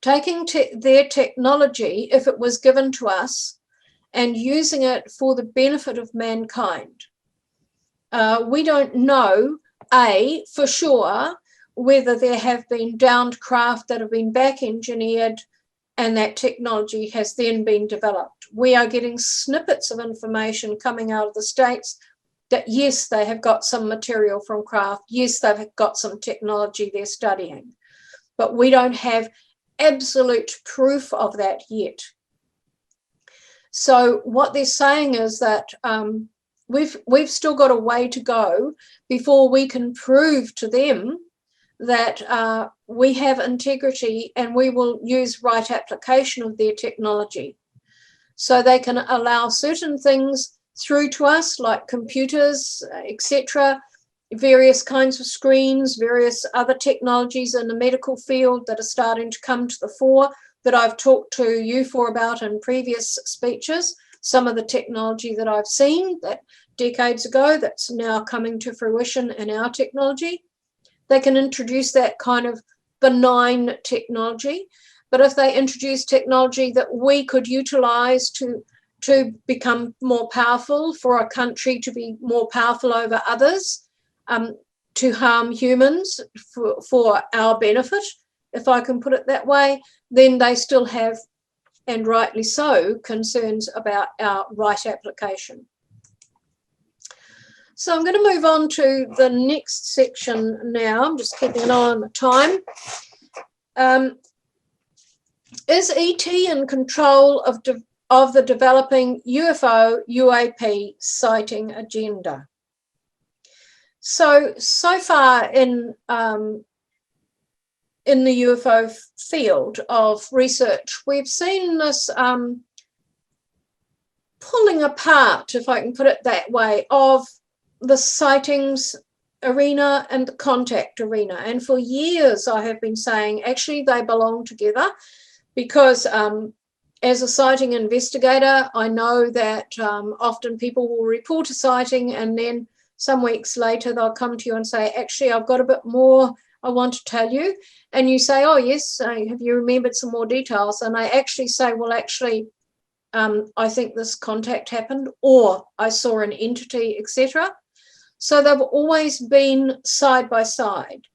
taking their technology, if it was given to us, and using it for the benefit of mankind. We don't know, for sure, whether there have been downed craft that have been back engineered and that technology has then been developed. We are getting snippets of information coming out of the States that, yes, they have got some material from craft. Yes, they've got some technology they're studying. But we don't have absolute proof of that yet. So what they're saying is that we've still got a way to go before we can prove to them that we have integrity and we will use right application of their technology. So they can allow certain things through to us, like computers, etc., various kinds of screens, various other technologies in the medical field that are starting to come to the fore that I've talked to you about in previous speeches. Some of the technology that I've seen that decades ago that's now coming to fruition in our technology. They can introduce that kind of benign technology. But if they introduce technology that we could utilize to become more powerful, for a country to be more powerful over others, to harm humans for our benefit, if I can put it that way, then they still have, and rightly so, concerns about our right application. So I'm going to move on to the next section now. I'm just keeping an eye on the time. Is ET in control of the developing UFO UAP sighting agenda? So far in the UFO field of research, we've seen this pulling apart, if I can put it that way, of the sightings arena and the contact arena. And for years I have been saying actually they belong together, because as a sighting investigator, I know that often people will report a sighting and then some weeks later they'll come to you and say, actually, I've got a bit more I want to tell you. And you say, oh, yes, have you remembered some more details? And I actually say, well, actually, I think this contact happened, or I saw an entity, etc. So they've always been side by side.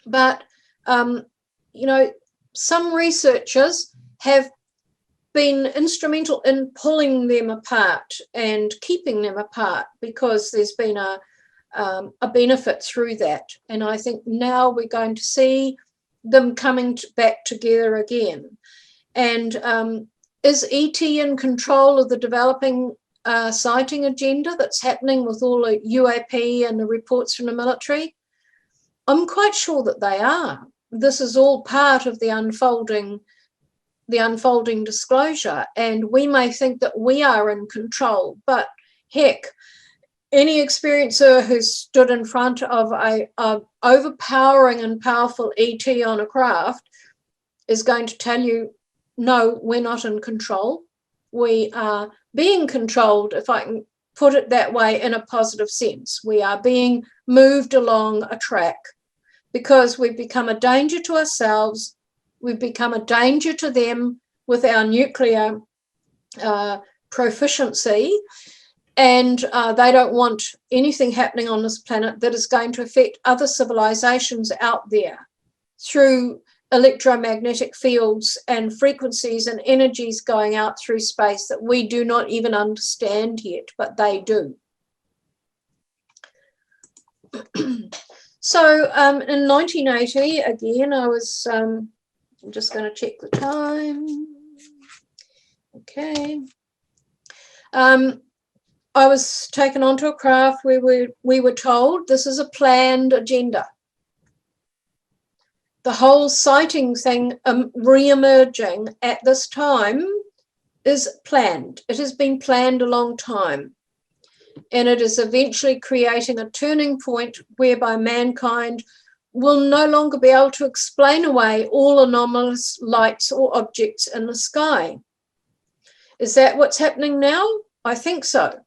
But, you know, some researchers have been instrumental in pulling them apart and keeping them apart, because there's been a benefit through that. And I think now we're going to see them coming back together again. And is ET in control of the developing sighting agenda that's happening with all the UAP and the reports from the military? I'm quite sure that they are. This is all part of the unfolding disclosure, and we may think that we are in control, but heck, any experiencer who's stood in front of a overpowering and powerful ET on a craft is going to tell you, no, we're not in control. We are being controlled, if I can put it that way, in a positive sense. We are being moved along a track because we've become a danger to ourselves. We've become a danger to them with our nuclear proficiency, and they don't want anything happening on this planet that is going to affect other civilizations out there through electromagnetic fields and frequencies and energies going out through space that we do not even understand yet, but they do. So in 1980, again, I was, I'm just going to check the time. Okay. I was taken onto a craft where we were told this is a planned agenda. The whole sighting thing re-emerging at this time is planned. It has been planned a long time. And it is eventually creating a turning point whereby mankind will no longer be able to explain away all anomalous lights or objects in the sky. Is that what's happening now? I think so.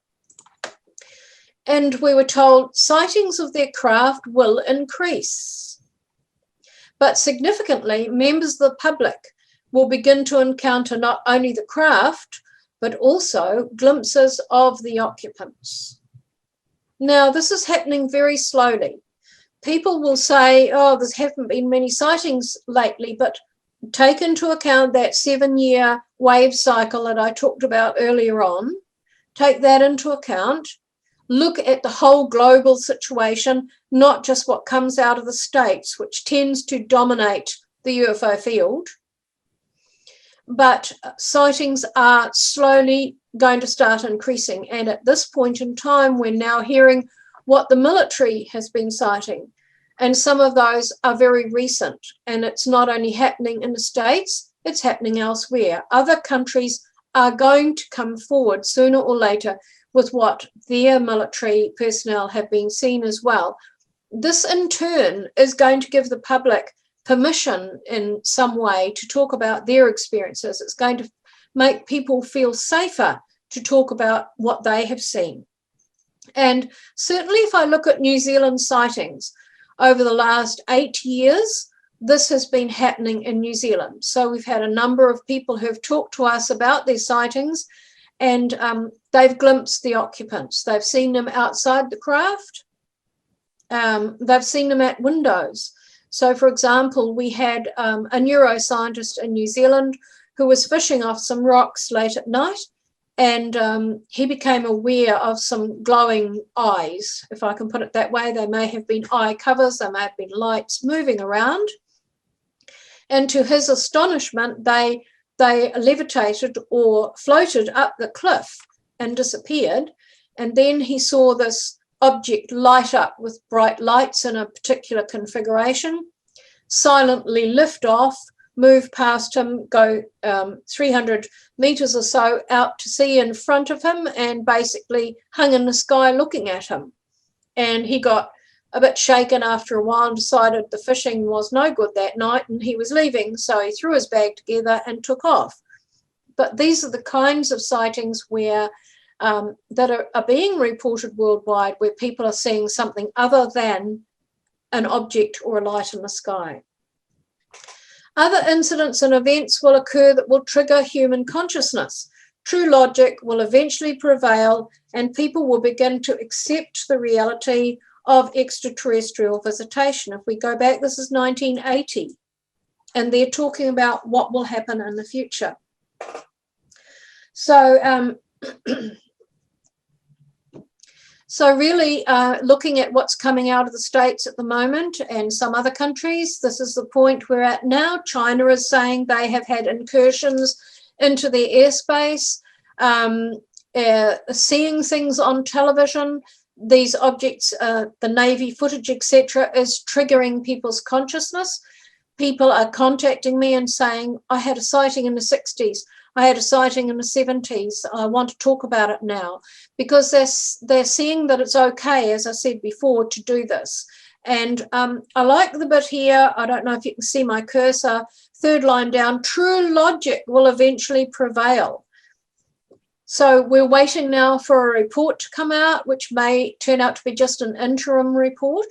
And we were told sightings of their craft will increase. But significantly, members of the public will begin to encounter not only the craft, but also glimpses of the occupants. Now, this is happening very slowly. People will say, oh, there haven't been many sightings lately, but take into account that 7-year wave cycle that I talked about earlier on. Take that into account. Look at the whole global situation, not just what comes out of the States, which tends to dominate the UFO field. But sightings are slowly going to start increasing. And at this point in time, we're now hearing what the military has been sighting. And some of those are very recent. And it's not only happening in the States, it's happening elsewhere. Other countries are going to come forward sooner or later with what their military personnel have been seen as well. This in turn is going to give the public permission in some way to talk about their experiences. It's going to make people feel safer to talk about what they have seen. And certainly if I look at New Zealand sightings over the last 8 years, this has been happening in New Zealand. So we've had a number of people who have talked to us about their sightings, and they've glimpsed the occupants. They've seen them outside the craft. They've seen them at windows. So, for example, we had a neuroscientist in New Zealand who was fishing off some rocks late at night, and he became aware of some glowing eyes, if I can put it that way. They may have been eye covers, they may have been lights moving around. And to his astonishment, they levitated or floated up the cliff and disappeared. And then he saw this object light up with bright lights in a particular configuration, silently lift off, move past him, go 300 meters or so out to sea in front of him, and basically hung in the sky looking at him. And he got a bit shaken after a while and decided the fishing was no good that night and he was leaving. So he threw his bag together and took off. But these are the kinds of sightings where that are being reported worldwide, where people are seeing something other than an object or a light in the sky. Other incidents and events will occur that will trigger human consciousness. True logic will eventually prevail and people will begin to accept the reality of extraterrestrial visitation. If we go back, this is 1980, and they're talking about what will happen in the future. So, so really looking at what's coming out of the States at the moment and some other countries, this is the point we're at now. China is saying they have had incursions into their airspace, seeing things on television. These objects, the Navy footage, etc., is triggering people's consciousness. People are contacting me and saying, I had a sighting in the 60s. I had a sighting in the 70s. I want to talk about it now, because they're seeing that it's okay, as I said before, to do this. And I like the bit here. I don't know if you can see my cursor. Third line down, true logic will eventually prevail. So we're waiting now for a report to come out, which may turn out to be just an interim report.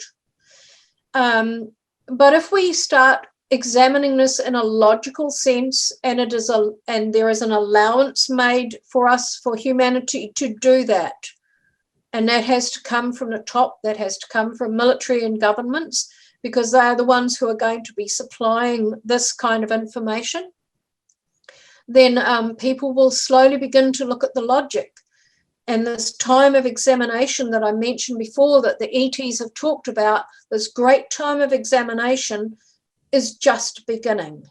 But if we start examining this in a logical sense, and there is an allowance made for us, for humanity to do that, and that has to come from the top, that has to come from military and governments, because they are the ones who are going to be supplying this kind of information, then people will slowly begin to look at the logic. And this time of examination that I mentioned before that the ETs have talked about, this great time of examination, is just beginning.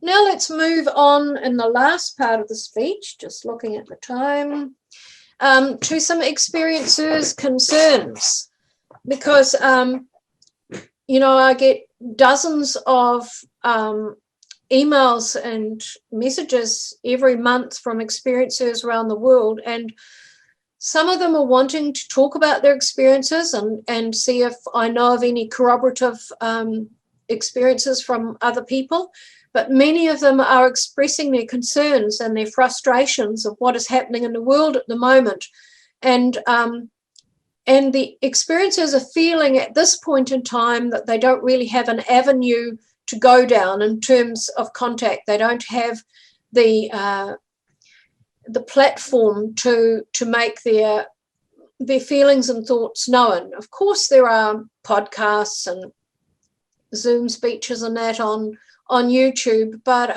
Now let's move on in the last part of the speech, just looking at the time, to some experiencers' concerns. Because, you know, I get dozens of emails and messages every month from experiencers around the world, and some of them are wanting to talk about their experiences and see if I know of any corroborative experiences from other people. But many of them are expressing their concerns and their frustrations of what is happening in the world at the moment. And the experiencers are feeling at this point in time that they don't really have an avenue to go down in terms of contact. They don't have the platform to make their feelings and thoughts known. Of course, there are podcasts and Zoom speeches and that on YouTube, but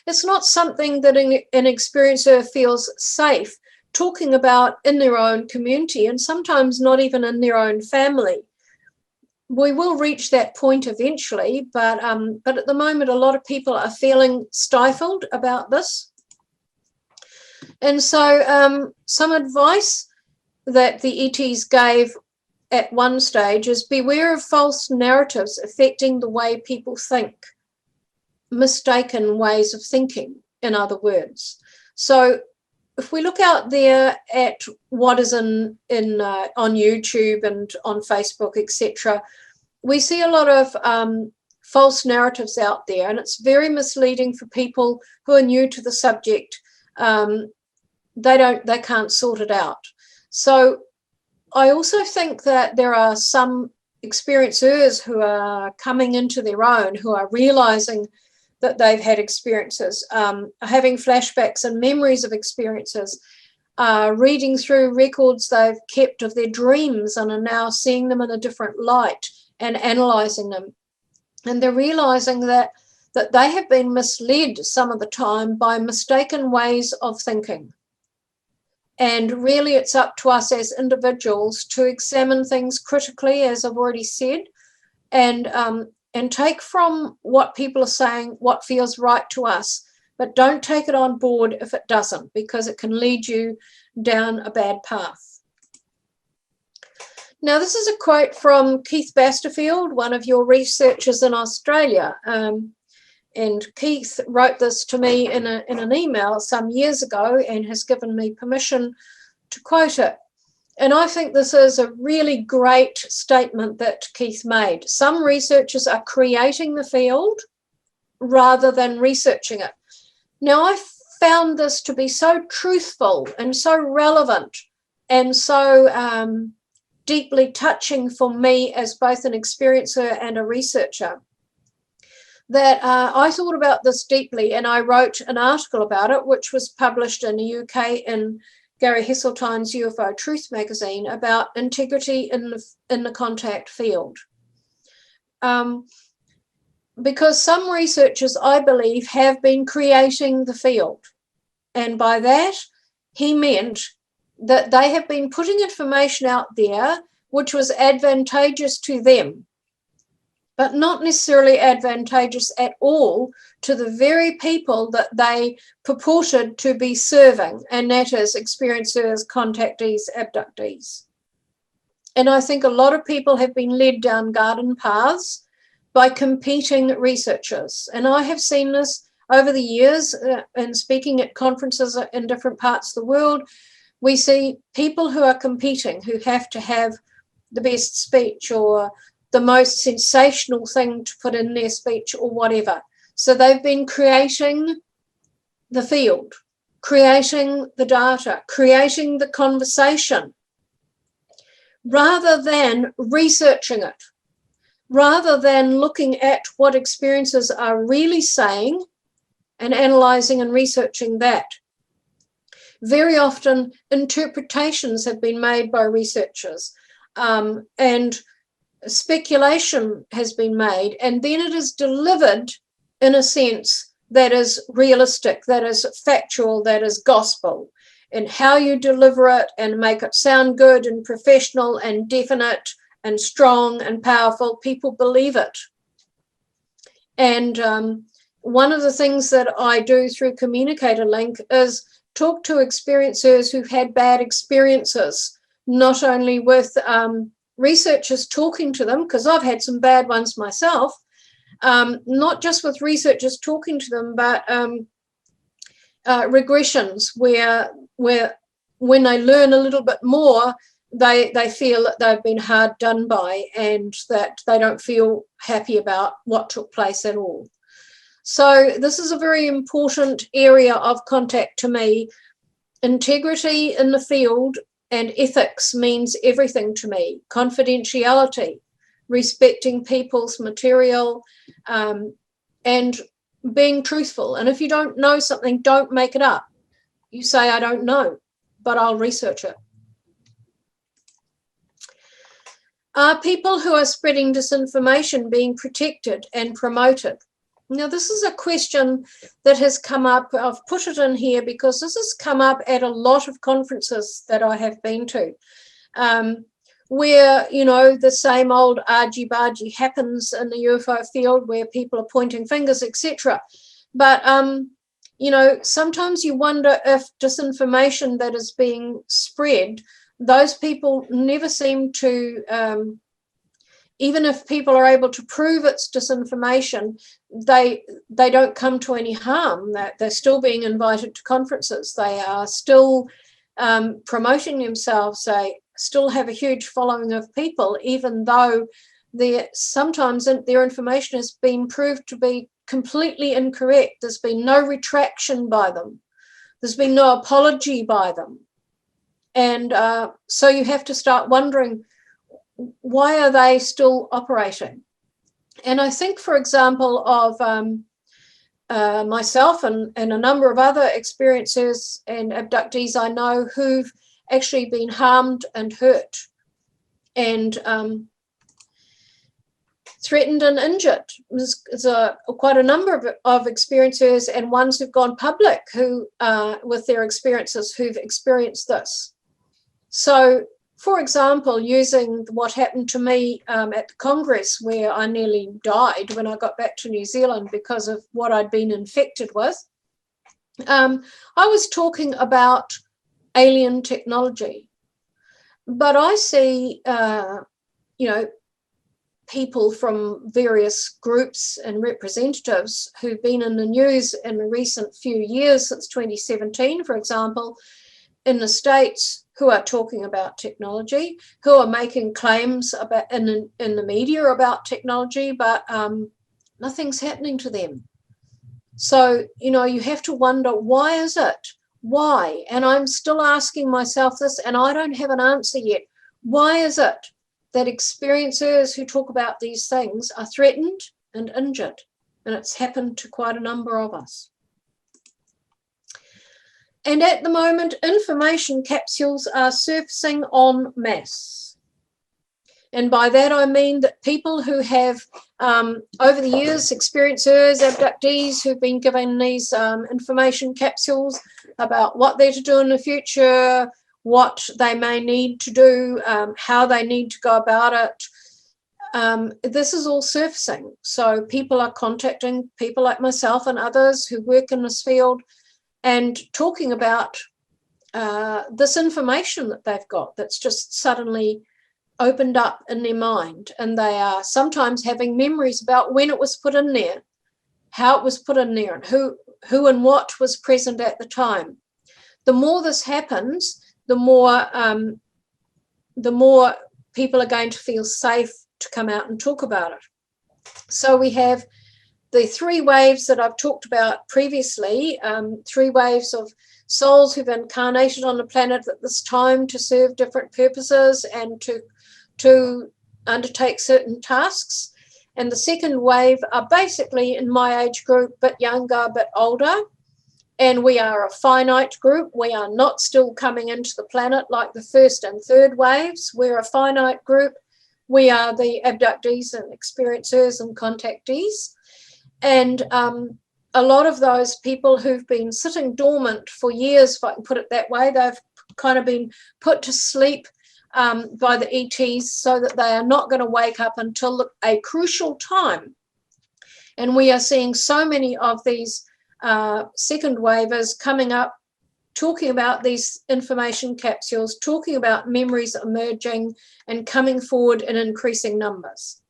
it's not something that an experiencer feels safe talking about in their own community, and sometimes not even in their own family. We will reach that point eventually, but at the moment, a lot of people are feeling stifled about this. And so some advice that the ETs gave at one stage is beware of false narratives affecting the way people think. Mistaken ways of thinking, in other words. So if we look out there at what is on YouTube and on Facebook, etc., we see a lot of false narratives out there, and it's very misleading for people who are new to the subject. They can't sort it out. So I also think that there are some experiencers who are coming into their own, who are realizing that they've had experiences, having flashbacks and memories of experiences, reading through records they've kept of their dreams and are now seeing them in a different light and analysing them. And they're realising that they have been misled some of the time by mistaken ways of thinking. And really it's up to us as individuals to examine things critically, as I've already said, and take from what people are saying what feels right to us, but don't take it on board if it doesn't, because it can lead you down a bad path. Now, this is a quote from Keith Basterfield, one of your researchers in Australia. And Keith wrote this to me in an email some years ago and has given me permission to quote it. And I think this is a really great statement that Keith made. Some researchers are creating the field rather than researching it. Now, I found this to be so truthful and so relevant and so deeply touching for me as both an experiencer and a researcher that I thought about this deeply, and I wrote an article about it, which was published in the UK in Gary Hesseltine's UFO Truth magazine, about integrity in the contact field. Because some researchers, I believe, have been creating the field. And by that, he meant that they have been putting information out there which was advantageous to them, but not necessarily advantageous at all to the very people that they purported to be serving, and that is experiencers, contactees, abductees. And I think a lot of people have been led down garden paths by competing researchers. And I have seen this over the years in speaking at conferences in different parts of the world. We see people who are competing, who have to have the best speech or the most sensational thing to put in their speech or whatever. So they've been creating the field, creating the data, creating the conversation, rather than researching it, rather than looking at what experiences are really saying and analysing and researching that. Very often interpretations have been made by researchers, and speculation has been made, and then it is delivered in a sense that is realistic, that is factual, that is gospel, and how you deliver it and make it sound good and professional and definite and strong and powerful, people believe it. And one of the things that I do through Communicator Link is talk to experiencers who've had bad experiences, not only with researchers talking to them, because I've had some bad ones myself, not just with researchers talking to them, but regressions where when they learn a little bit more, they feel that they've been hard done by and that they don't feel happy about what took place at all. So this is a very important area of contact to me. Integrity in the field and ethics means everything to me. Confidentiality, respecting people's material, and being truthful. And if you don't know something, don't make it up. You say, I don't know, but I'll research it. Are people who are spreading disinformation being protected and promoted? Now, this is a question that has come up. I've put it in here because this has come up at a lot of conferences that I have been to, where, you know, the same old argy-bargy happens in the UFO field where people are pointing fingers, etc. But, you know, sometimes you wonder if disinformation that is being spread, those people never seem to, even if people are able to prove it's disinformation, they don't come to any harm. They're still being invited to conferences. They are still promoting themselves. They still have a huge following of people, even though sometimes their information has been proved to be completely incorrect. There's been no retraction by them. There's been no apology by them. And so you have to start wondering, why are they still operating? And I think, for example, of myself and a number of other experiencers and abductees I know who've actually been harmed and hurt and threatened and injured. There's quite a number of experiencers and ones who've gone public who, with their experiences, who've experienced this. So, for example, using what happened to me at the Congress, where I nearly died when I got back to New Zealand because of what I'd been infected with, I was talking about alien technology. But I see, you know, people from various groups and representatives who've been in the news in the recent few years, since 2017, for example, in the States, who are talking about technology, who are making claims about in the media about technology, but nothing's happening to them. So, you know, you have to wonder, why is it? Why? And I'm still asking myself this, and I don't have an answer yet. Why is it that experiencers who talk about these things are threatened and injured? And it's happened to quite a number of us. And at the moment, information capsules are surfacing en masse. And by that, I mean that people who have, over the years, experiencers, abductees who've been given these information capsules about what they're to do in the future, what they may need to do, how they need to go about it. This is all surfacing. So people are contacting people like myself and others who work in this field and talking about this information that they've got that's just suddenly opened up in their mind. And they are sometimes having memories about when it was put in there, how it was put in there, and who and what was present at the time. The more this happens, the more people are going to feel safe to come out and talk about it. So we have the three waves that I've talked about previously, three waves of souls who've incarnated on the planet at this time to serve different purposes and to undertake certain tasks. And the second wave are basically in my age group, but younger, a bit older. And we are a finite group. We are not still coming into the planet like the first and third waves. We're a finite group. We are the abductees and experiencers and contactees. And a lot of those people who've been sitting dormant for years, if I can put it that way, they've kind of been put to sleep by the ETs so that they are not going to wake up until a crucial time. And we are seeing so many of these second wavers coming up, talking about these information capsules, talking about memories emerging and coming forward in increasing numbers.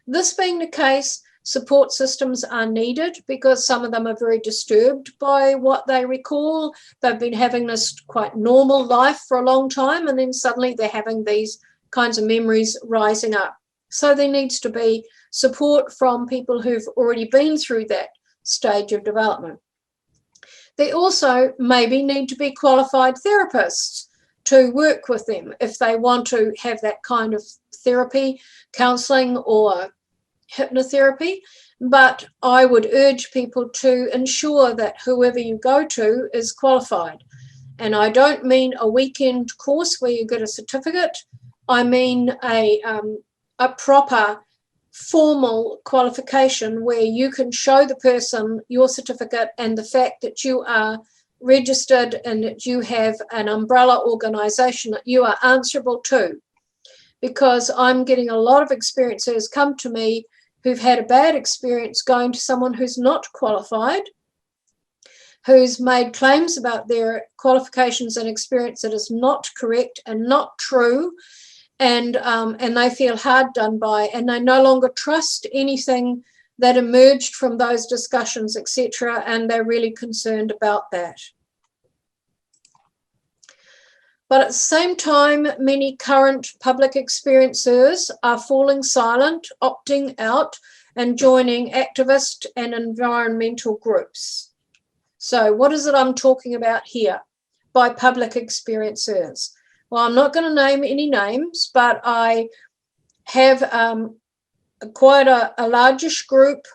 This being the case, support systems are needed because some of them are very disturbed by what they recall. They've been having this quite normal life for a long time, and then suddenly they're having these kinds of memories rising up. So there needs to be support from people who've already been through that stage of development. They also maybe need to be qualified therapists to work with them if they want to have that kind of therapy, counselling or hypnotherapy. But I would urge people to ensure that whoever you go to is qualified. And I don't mean a weekend course where you get a certificate. I mean a proper formal qualification where you can show the person your certificate and the fact that you are registered and that you have an umbrella organisation that you are answerable to. Because I'm getting a lot of experiencers come to me who've had a bad experience going to someone who's not qualified, who's made claims about their qualifications and experience that is not correct and not true, and they feel hard done by, and they no longer trust anything that emerged from those discussions, etc., and they're really concerned about that. But at the same time, many current public experiencers are falling silent, opting out, and joining activist and environmental groups. So what is it I'm talking about here by public experiencers? Well, I'm not going to name any names, but I have quite a largish group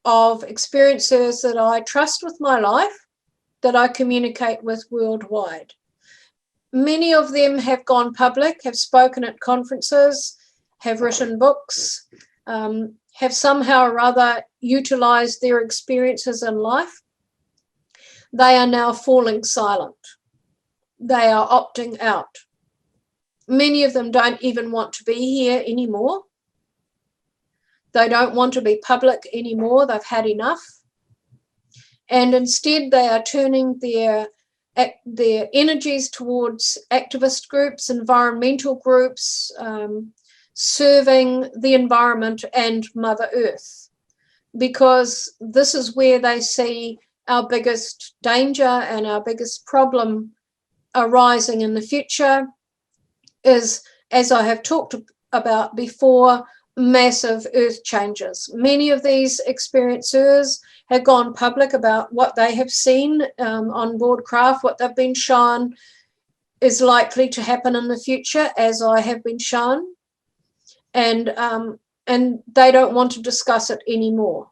of experiencers that I trust with my life, that I communicate with worldwide. Many of them have gone public, have spoken at conferences, have written books, have somehow or other utilised their experiences in life. They are now falling silent. They are opting out. Many of them don't even want to be here anymore. They don't want to be public anymore. They've had enough. And instead they are turning their energies towards activist groups, environmental groups, serving the environment and Mother Earth, because this is where they see our biggest danger and our biggest problem arising in the future is, as I have talked about before, massive earth changes. Many of these experiencers have gone public about what they have seen on board craft, what they've been shown is likely to happen in the future, as I have been shown, and they don't want to discuss it anymore.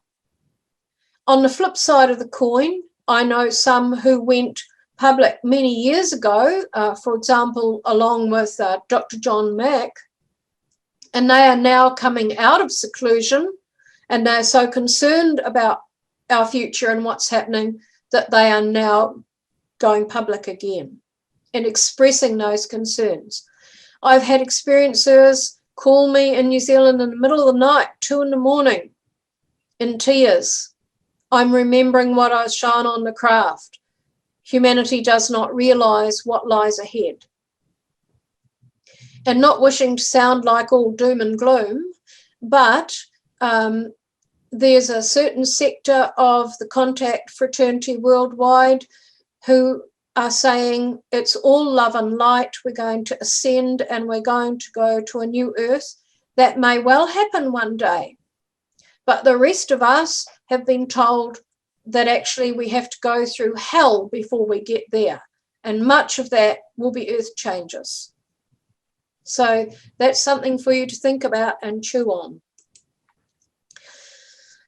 On the flip side of the coin, I know some who went public many years ago, for example, along with Dr. John Mack, and they are now coming out of seclusion, and they're so concerned about our future and what's happening that they are now going public again and expressing those concerns. I've had experiencers call me in New Zealand in the middle of the night, 2 a.m, in tears. I'm remembering what I was shown on the craft. Humanity does not realise what lies ahead. And not wishing to sound like all doom and gloom, but there's a certain sector of the contact fraternity worldwide who are saying it's all love and light, we're going to ascend and we're going to go to a new earth. That may well happen one day. But the rest of us have been told that actually we have to go through hell before we get there. And much of that will be earth changes. So that's something for you to think about and chew on.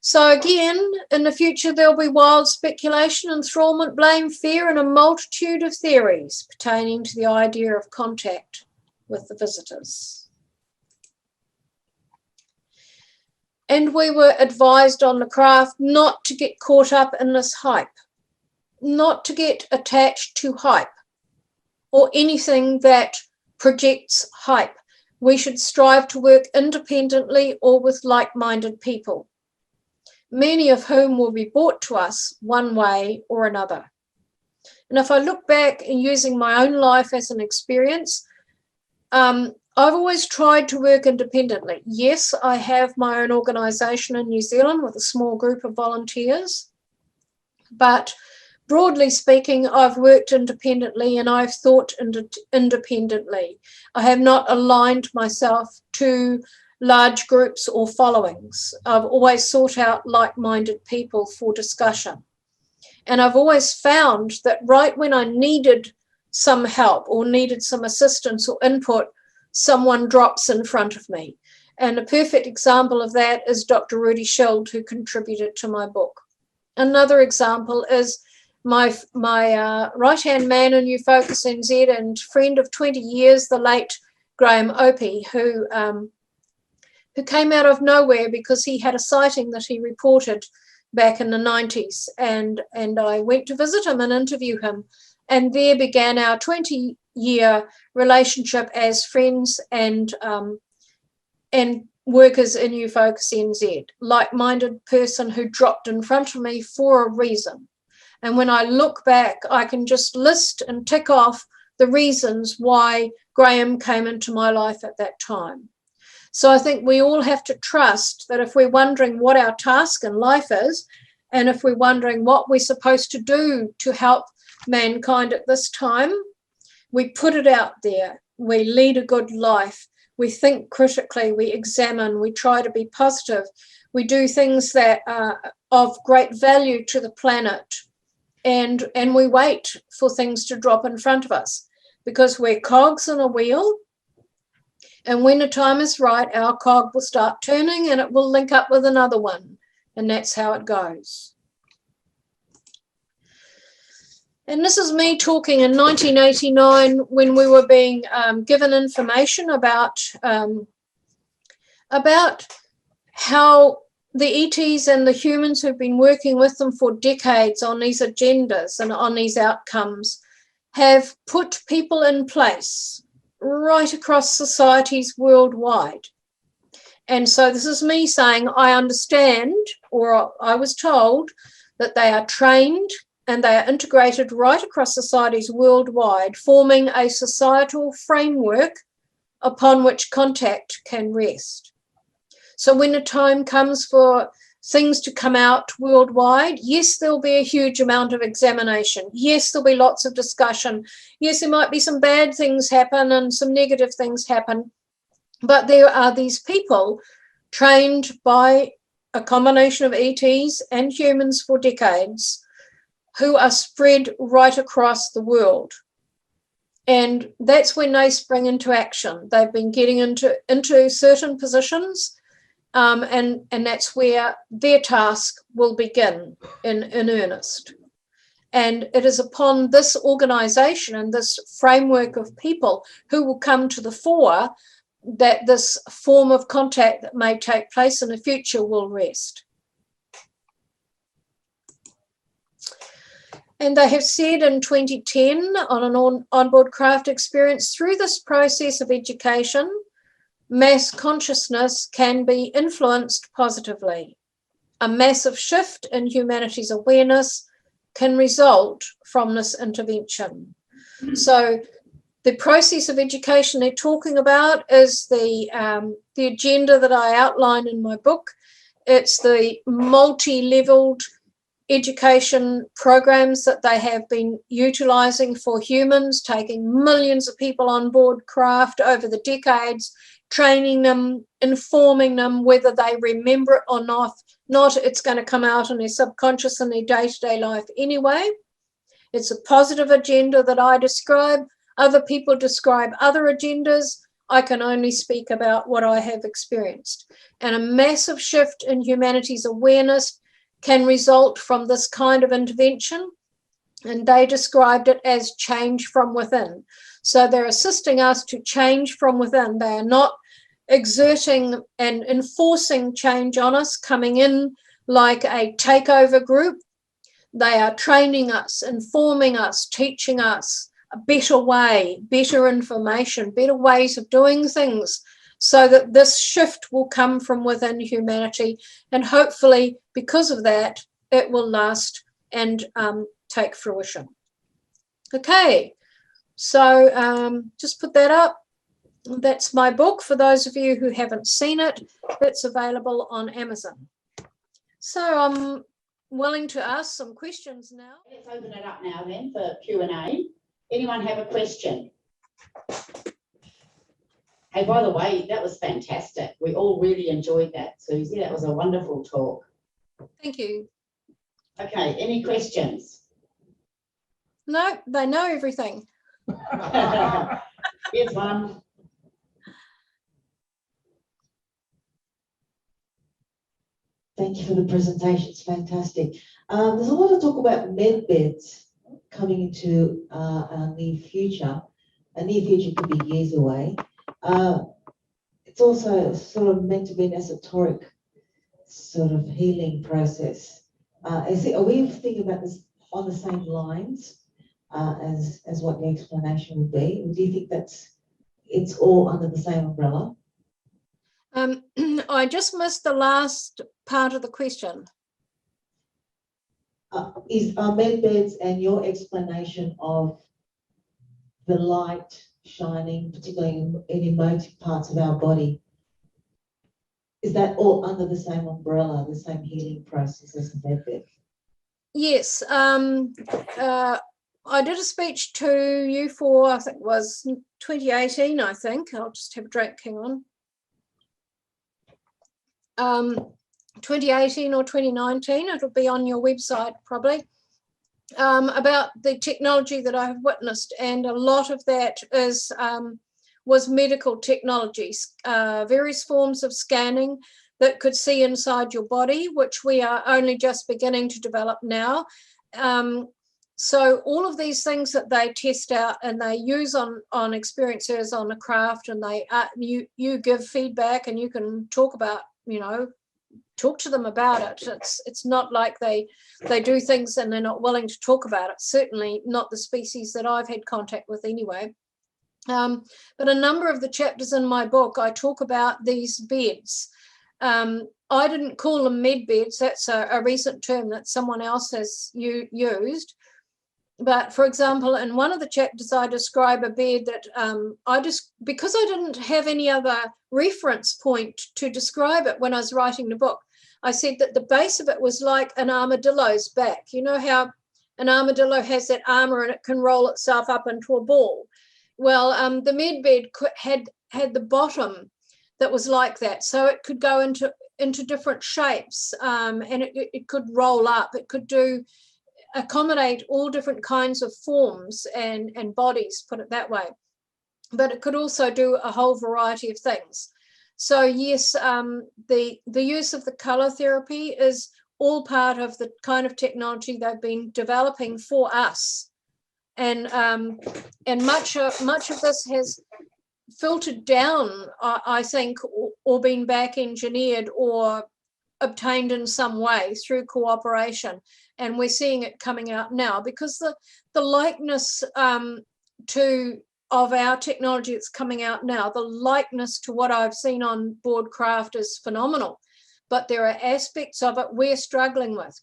So again, in the future, there'll be wild speculation, enthrallment, blame, fear, and a multitude of theories pertaining to the idea of contact with the visitors. And we were advised on the craft not to get caught up in this hype, not to get attached to hype or anything that projects hype. We should strive to work independently or with like-minded people, many of whom will be brought to us one way or another. And if I look back and using my own life as an experience, I've always tried to work independently. Yes, I have my own organisation in New Zealand with a small group of volunteers, but broadly speaking, I've worked independently and I've thought independently. I have not aligned myself to large groups or followings. I've always sought out like-minded people for discussion. And I've always found that right when I needed some help or needed some assistance or input, someone drops in front of me. And a perfect example of that is Dr. Rudy Schild, who contributed to my book. Another example is my right-hand man in UFocus NZ and friend of 20 years, the late Graham Opie, who came out of nowhere because he had a sighting that he reported back in the 90s. And I went to visit him and interview him. And there began our 20-year relationship as friends and workers in UFocus NZ, like-minded person who dropped in front of me for a reason. And when I look back, I can just list and tick off the reasons why Graham came into my life at that time. So I think we all have to trust that if we're wondering what our task in life is, and if we're wondering what we're supposed to do to help mankind at this time, we put it out there. We lead a good life. We think critically. We examine. We try to be positive. We do things that are of great value to the planet. And we wait for things to drop in front of us because we're cogs in a wheel. And when the time is right, our cog will start turning and it will link up with another one. And that's how it goes. And this is me talking in 1989 when we were being given information about how the ETs and the humans who've been working with them for decades on these agendas and on these outcomes have put people in place right across societies worldwide. And so this is me saying I understand, or I was told, that they are trained and they are integrated right across societies worldwide, forming a societal framework upon which contact can rest. So when the time comes for things to come out worldwide, yes, there'll be a huge amount of examination. Yes, there'll be lots of discussion. Yes, there might be some bad things happen and some negative things happen. But there are these people trained by a combination of ETs and humans for decades who are spread right across the world. And that's when they spring into action. They've been getting into certain positions, and that's where their task will begin in earnest. And it is upon this organisation and this framework of people who will come to the fore that this form of contact that may take place in the future will rest. And they have said in 2010 on an onboard craft experience, through this process of education, mass consciousness can be influenced positively. A massive shift in humanity's awareness can result from this intervention. So the process of education they're talking about is the agenda that I outline in my book. It's the multi-leveled education programs that they have been utilising for humans, taking millions of people on board craft over the decades, training them, informing them whether they remember it or not. It's going to come out in their subconscious in their day-to-day life anyway. It's a positive agenda that I describe. Other people describe other agendas. I can only speak about what I have experienced. And a massive shift in humanity's awareness can result from this kind of intervention. And they described it as change from within. So they're assisting us to change from within. They are not exerting and enforcing change on us, coming in like a takeover group. They are training us, informing us, teaching us a better way, better information, better ways of doing things, so that this shift will come from within humanity. And hopefully, because of that, it will last and take fruition. Okay, so just put that up. That's my book. For those of you who haven't seen it, it's available on Amazon. So I'm willing to ask some questions now. Let's open it up now then for Q&A. Anyone have a question? Hey, by the way, that was fantastic. We all really enjoyed that, Suzy. That was a wonderful talk. Thank you. Okay, any questions? No, they know everything. Here's one. Thank you for the presentation. It's fantastic. There's a lot of talk about med beds coming into our near future. A near future could be years away. It's also sort of meant to be an esoteric sort of healing process. Are we thinking about this on the same lines as what the explanation would be? Or do you think it's all under the same umbrella? I just missed the last part of the question. Is our med beds and your explanation of the light shining, particularly in emotive parts of our body, is that all under the same umbrella, the same healing process as the med bed? Yes. I did a speech to you for, I think it was 2018, I think. I'll just have a drink, hang on. 2018 or 2019, it'll be on your website probably, about the technology that I have witnessed, and a lot of that was medical technologies, various forms of scanning that could see inside your body, which we are only just beginning to develop now. So all of these things that they test out and they use on experiencers on a craft, and they you give feedback and you can talk about, talk to them about it. It's not like they do things and they're not willing to talk about it. Certainly not the species that I've had contact with anyway. But a number of the chapters in my book, I talk about these beds. I didn't call them med beds. That's a recent term that someone else has used. But for example, in one of the chapters, I describe a bed that because I didn't have any other reference point to describe it when I was writing the book, I said that the base of it was like an armadillo's back. You know how an armadillo has that armor and it can roll itself up into a ball? Well, the med bed had the bottom that was like that, so it could go into different shapes, and it could roll up. It could accommodate all different kinds of forms and bodies, put it that way. But it could also do a whole variety of things. So yes, the use of the color therapy is all part of the kind of technology they've been developing for us, and much of this has filtered down, I think, or been back engineered or obtained in some way through cooperation, and we're seeing it coming out now because the likeness of our technology that's coming out now, the likeness to what I've seen on board craft is phenomenal, but there are aspects of it we're struggling with.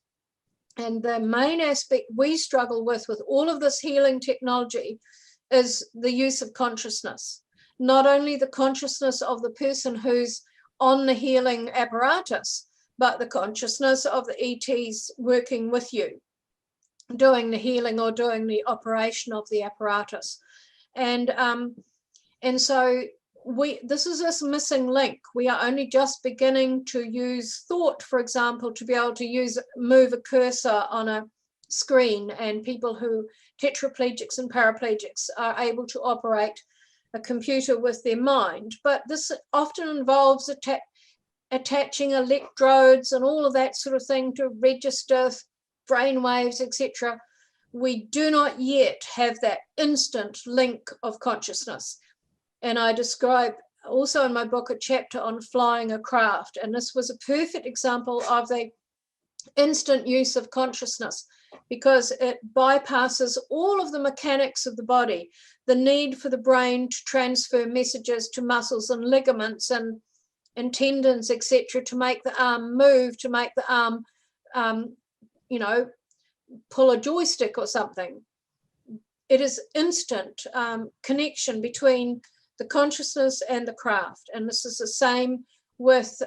And the main aspect we struggle with all of this healing technology is the use of consciousness. Not only the consciousness of the person who's on the healing apparatus, but the consciousness of the ETs working with you, doing the healing or doing the operation of the apparatus. And so this is this missing link. We are only just beginning to use thought, for example, to be able to move a cursor on a screen, and people who tetraplegics and paraplegics are able to operate a computer with their mind. But this often involves attaching electrodes and all of that sort of thing to register brain waves, etc. We do not yet have that instant link of consciousness. And I describe also in my book a chapter on flying a craft, and this was a perfect example of the instant use of consciousness, because it bypasses all of the mechanics of the body, the need for the brain to transfer messages to muscles and ligaments and tendons, etc., to make the arm move, to make the arm, you know, pull a joystick or something. It is instant connection between the consciousness and the craft. And this is the same with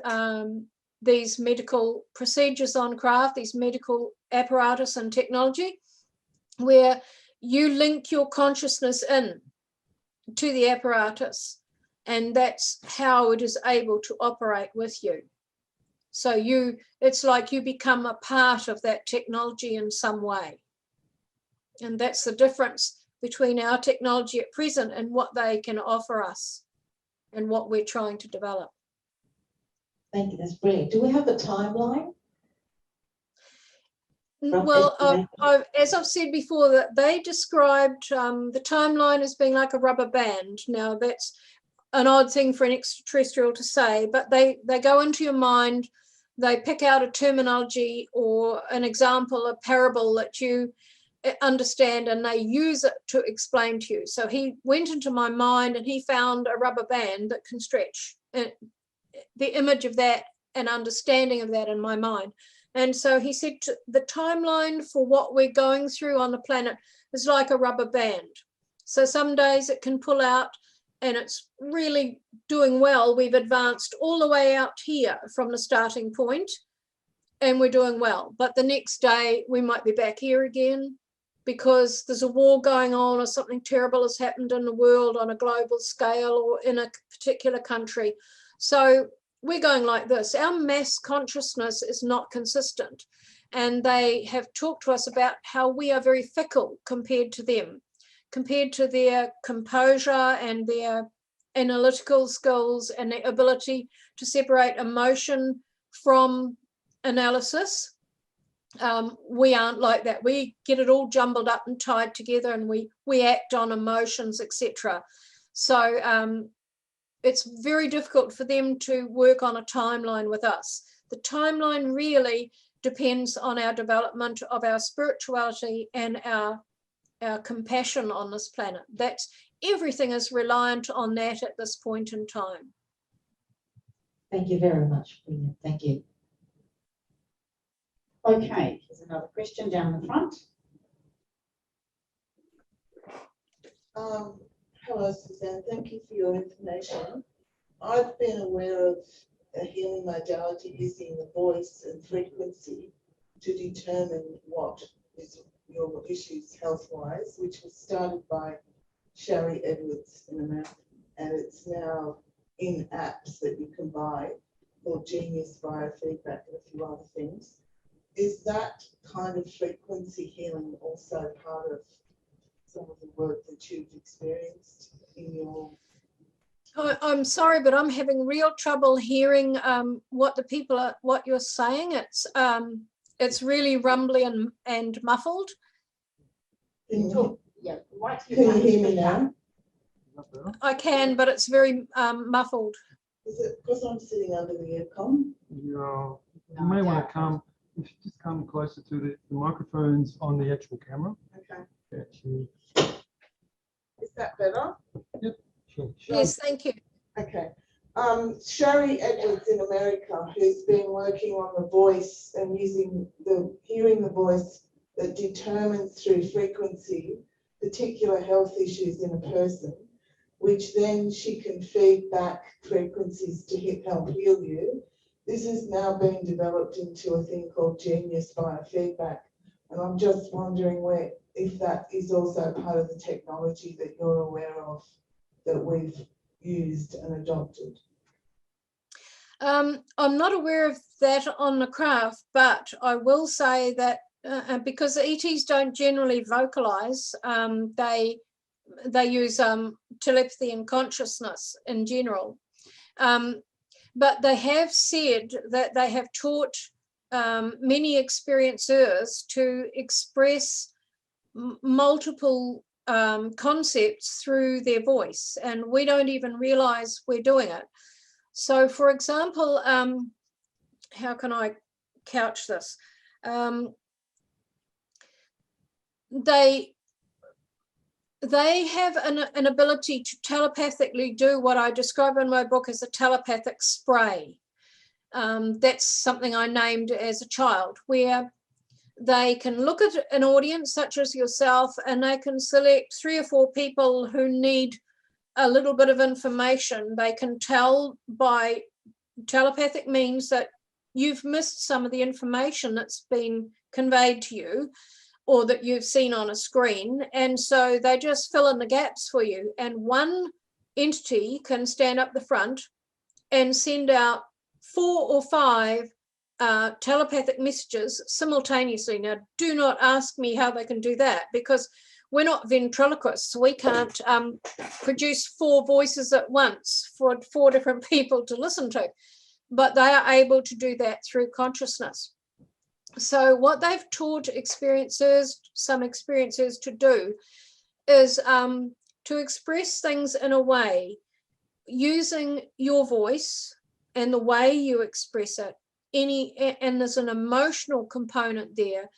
these medical procedures on craft, these medical apparatus and technology, where you link your consciousness in to the apparatus, and that's how it is able to operate with you. So it's like you become a part of that technology in some way. And that's the difference between our technology at present and what they can offer us and what we're trying to develop. Thank you, that's brilliant. Do we have a timeline? Well, as I've said before, that they described the timeline as being like a rubber band. Now, that's an odd thing for an extraterrestrial to say, but they go into your mind, they pick out a terminology or an example, a parable that you understand, and they use it to explain to you. So he went into my mind and he found a rubber band that can stretch, the image of that and understanding of that in my mind. And so he said the timeline for what we're going through on the planet is like a rubber band. So some days it can pull out and it's really doing well. We've advanced all the way out here from the starting point and we're doing well. But the next day we might be back here again because there's a war going on or something terrible has happened in the world on a global scale or in a particular country. So we're going like this. Our mass consciousness is not consistent. And they have talked to us about how we are very fickle compared to them, compared to their composure and their analytical skills and their ability to separate emotion from analysis. We aren't like that. We get it all jumbled up and tied together and we act on emotions, etc. So it's very difficult for them to work on a timeline with us. The timeline really depends on our development of our spirituality and our compassion on this planet. That's everything is reliant on that at this point in time. Thank you very much. Brilliant. Thank you. Okay, here's another question down the front. Hello, Suzanne. Thank you for your information. I've been aware of a healing modality using the voice and frequency to determine what is your issues health-wise, which was started by Sheryl Edwards in America, and it's now in apps that you can buy called Genius Biofeedback and a few other things. Is that kind of frequency healing also part of some of the work that you've experienced in your... I'm sorry, but I'm having real trouble hearing what you're saying. It's really rumbly and muffled. Can you Can you hear me now? I can, but it's very muffled. Is it because I'm sitting under the aircon? You may want to come, if you just come closer to the microphones on the actual camera. Okay. Actually, Is that better? yep, sure. Yes, thank you. Okay. Sheryl Edwards in America, who's been working on the voice and using hearing the voice that determines through frequency particular health issues in a person, which then she can feed back frequencies to help heal you. This is now being developed into a thing called Genius Biofeedback. And I'm just wondering if that is also part of the technology that you're aware of that we've used and adopted. I'm not aware of that on the craft, but I will say that because the ETs don't generally vocalize, they use telepathy and consciousness in general. But they have said that they have taught many experiencers to express multiple concepts through their voice, and we don't even realize we're doing it. So, for example, how can I couch this? They have an ability to telepathically do what I describe in my book as a telepathic spray. That's something I named as a child, where they can look at an audience such as yourself, and they can select 3 or 4 people who need a little bit of information. They can tell by telepathic means that you've missed some of the information that's been conveyed to you, or that you've seen on a screen, and so they just fill in the gaps for you. And one entity can stand up the front and send out 4 or 5 telepathic messages simultaneously. Now, do not ask me how they can do that, because we're not ventriloquists. We can't produce 4 voices at once for 4 different people to listen to, but they are able to do that through consciousness. So what they've taught some experiencers to do is to express things in a way using your voice and the way you express it. And there's an emotional component there.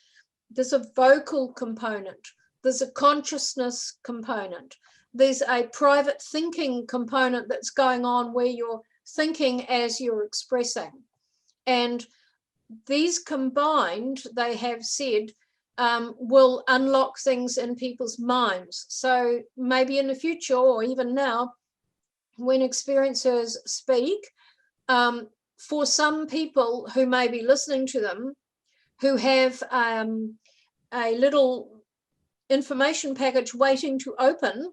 There's a vocal component. There's a consciousness component. There's a private thinking component that's going on where you're thinking as you're expressing. And these combined, they have said, will unlock things in people's minds. So maybe in the future, or even now, when experiencers speak, for some people who may be listening to them, who have a little information package waiting to open,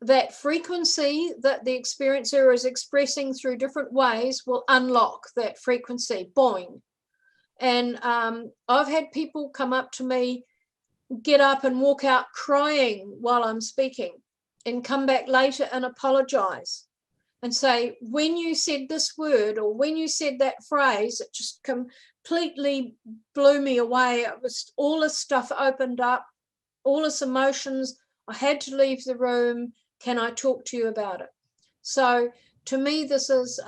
that frequency that the experiencer is expressing through different ways will unlock that frequency, boing. And I've had people come up to me, get up and walk out crying while I'm speaking, and come back later and apologize and say, when you said this word or when you said that phrase, it just completely blew me away. It was all this stuff opened up, all this emotions. I had to leave the room. Can I talk to you about it? So to me, this is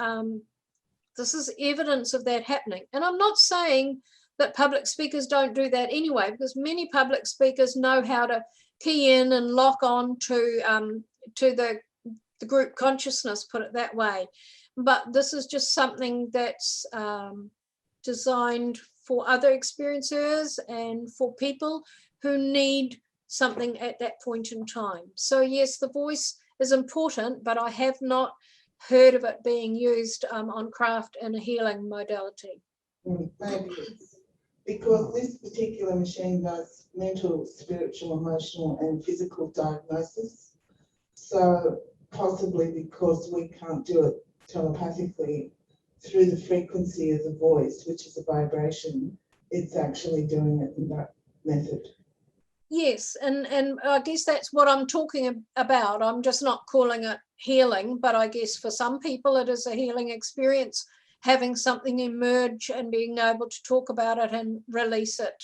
evidence of that happening. And I'm not saying that public speakers don't do that anyway, because many public speakers know how to key in and lock on to the group consciousness, put it that way. But this is just something that's designed for other experiencers and for people who need something at that point in time. So yes, the voice is important, but I have not heard of it being used on craft in a healing modality. Maybe it's because this particular machine does mental, spiritual, emotional and physical diagnosis. So possibly because we can't do it telepathically through the frequency of the voice, which is a vibration, it's actually doing it in that method. Yes, and I guess that's what I'm talking about. I'm just not calling it healing, but I guess for some people it is a healing experience, having something emerge and being able to talk about it and release it.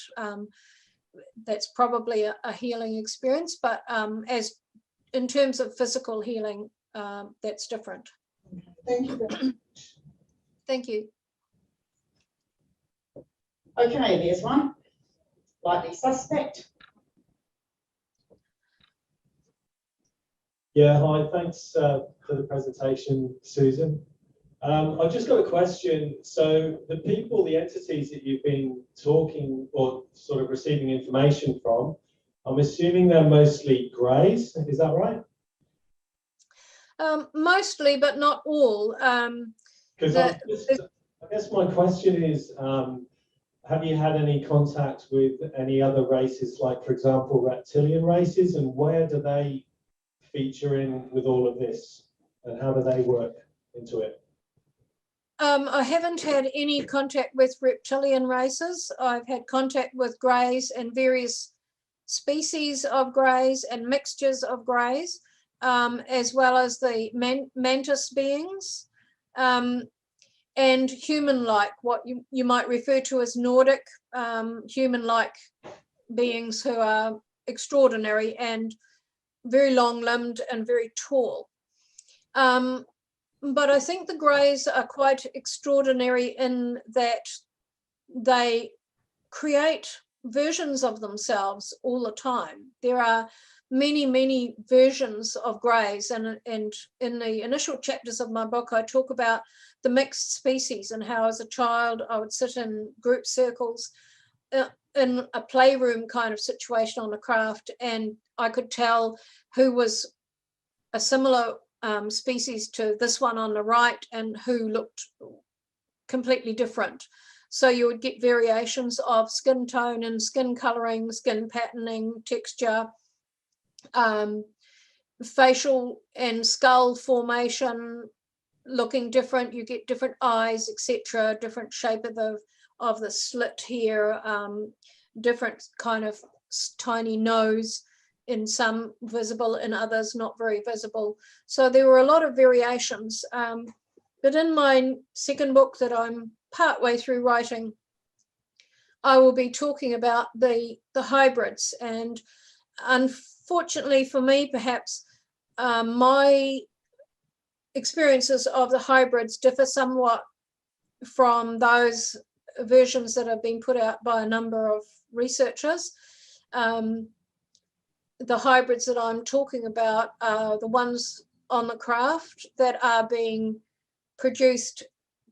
That's probably a healing experience, but as in terms of physical healing, that's different. Thank you very much. Thank you. Okay, there's one. Likely suspect. Yeah, hi, thanks for the presentation, Susan. I've just got a question. So the people, the entities that you've been talking or sort of receiving information from, I'm assuming they're mostly greys, is that right? Mostly, but not all. Because I guess my question is, have you had any contact with any other races, like, for example, reptilian races, and where do they feature in with all of this, and how do they work into it? I haven't had any contact with reptilian races. I've had contact with greys and various species of greys and mixtures of greys, as well as the mantis beings, and human-like, what you might refer to as Nordic human-like beings who are extraordinary and very long-limbed and very tall. But I think the greys are quite extraordinary in that they create versions of themselves all the time. There are many, many versions of greys, and in the initial chapters of my book, I talk about the mixed species and how as a child I would sit in group circles in a playroom kind of situation on a craft, and I could tell who was a similar species to this one on the right and who looked completely different. So you would get variations of skin tone and skin coloring, skin patterning, texture, facial and skull formation looking different. You get different eyes, etc., different shape of the slit here, different kind of tiny nose, in some visible, in others not very visible. So there were a lot of variations. But in my second book that I'm partway through writing, I will be talking about the hybrids. And unfortunately for me, perhaps, my experiences of the hybrids differ somewhat from those versions that have been put out by a number of researchers. The hybrids that I'm talking about are the ones on the craft that are being produced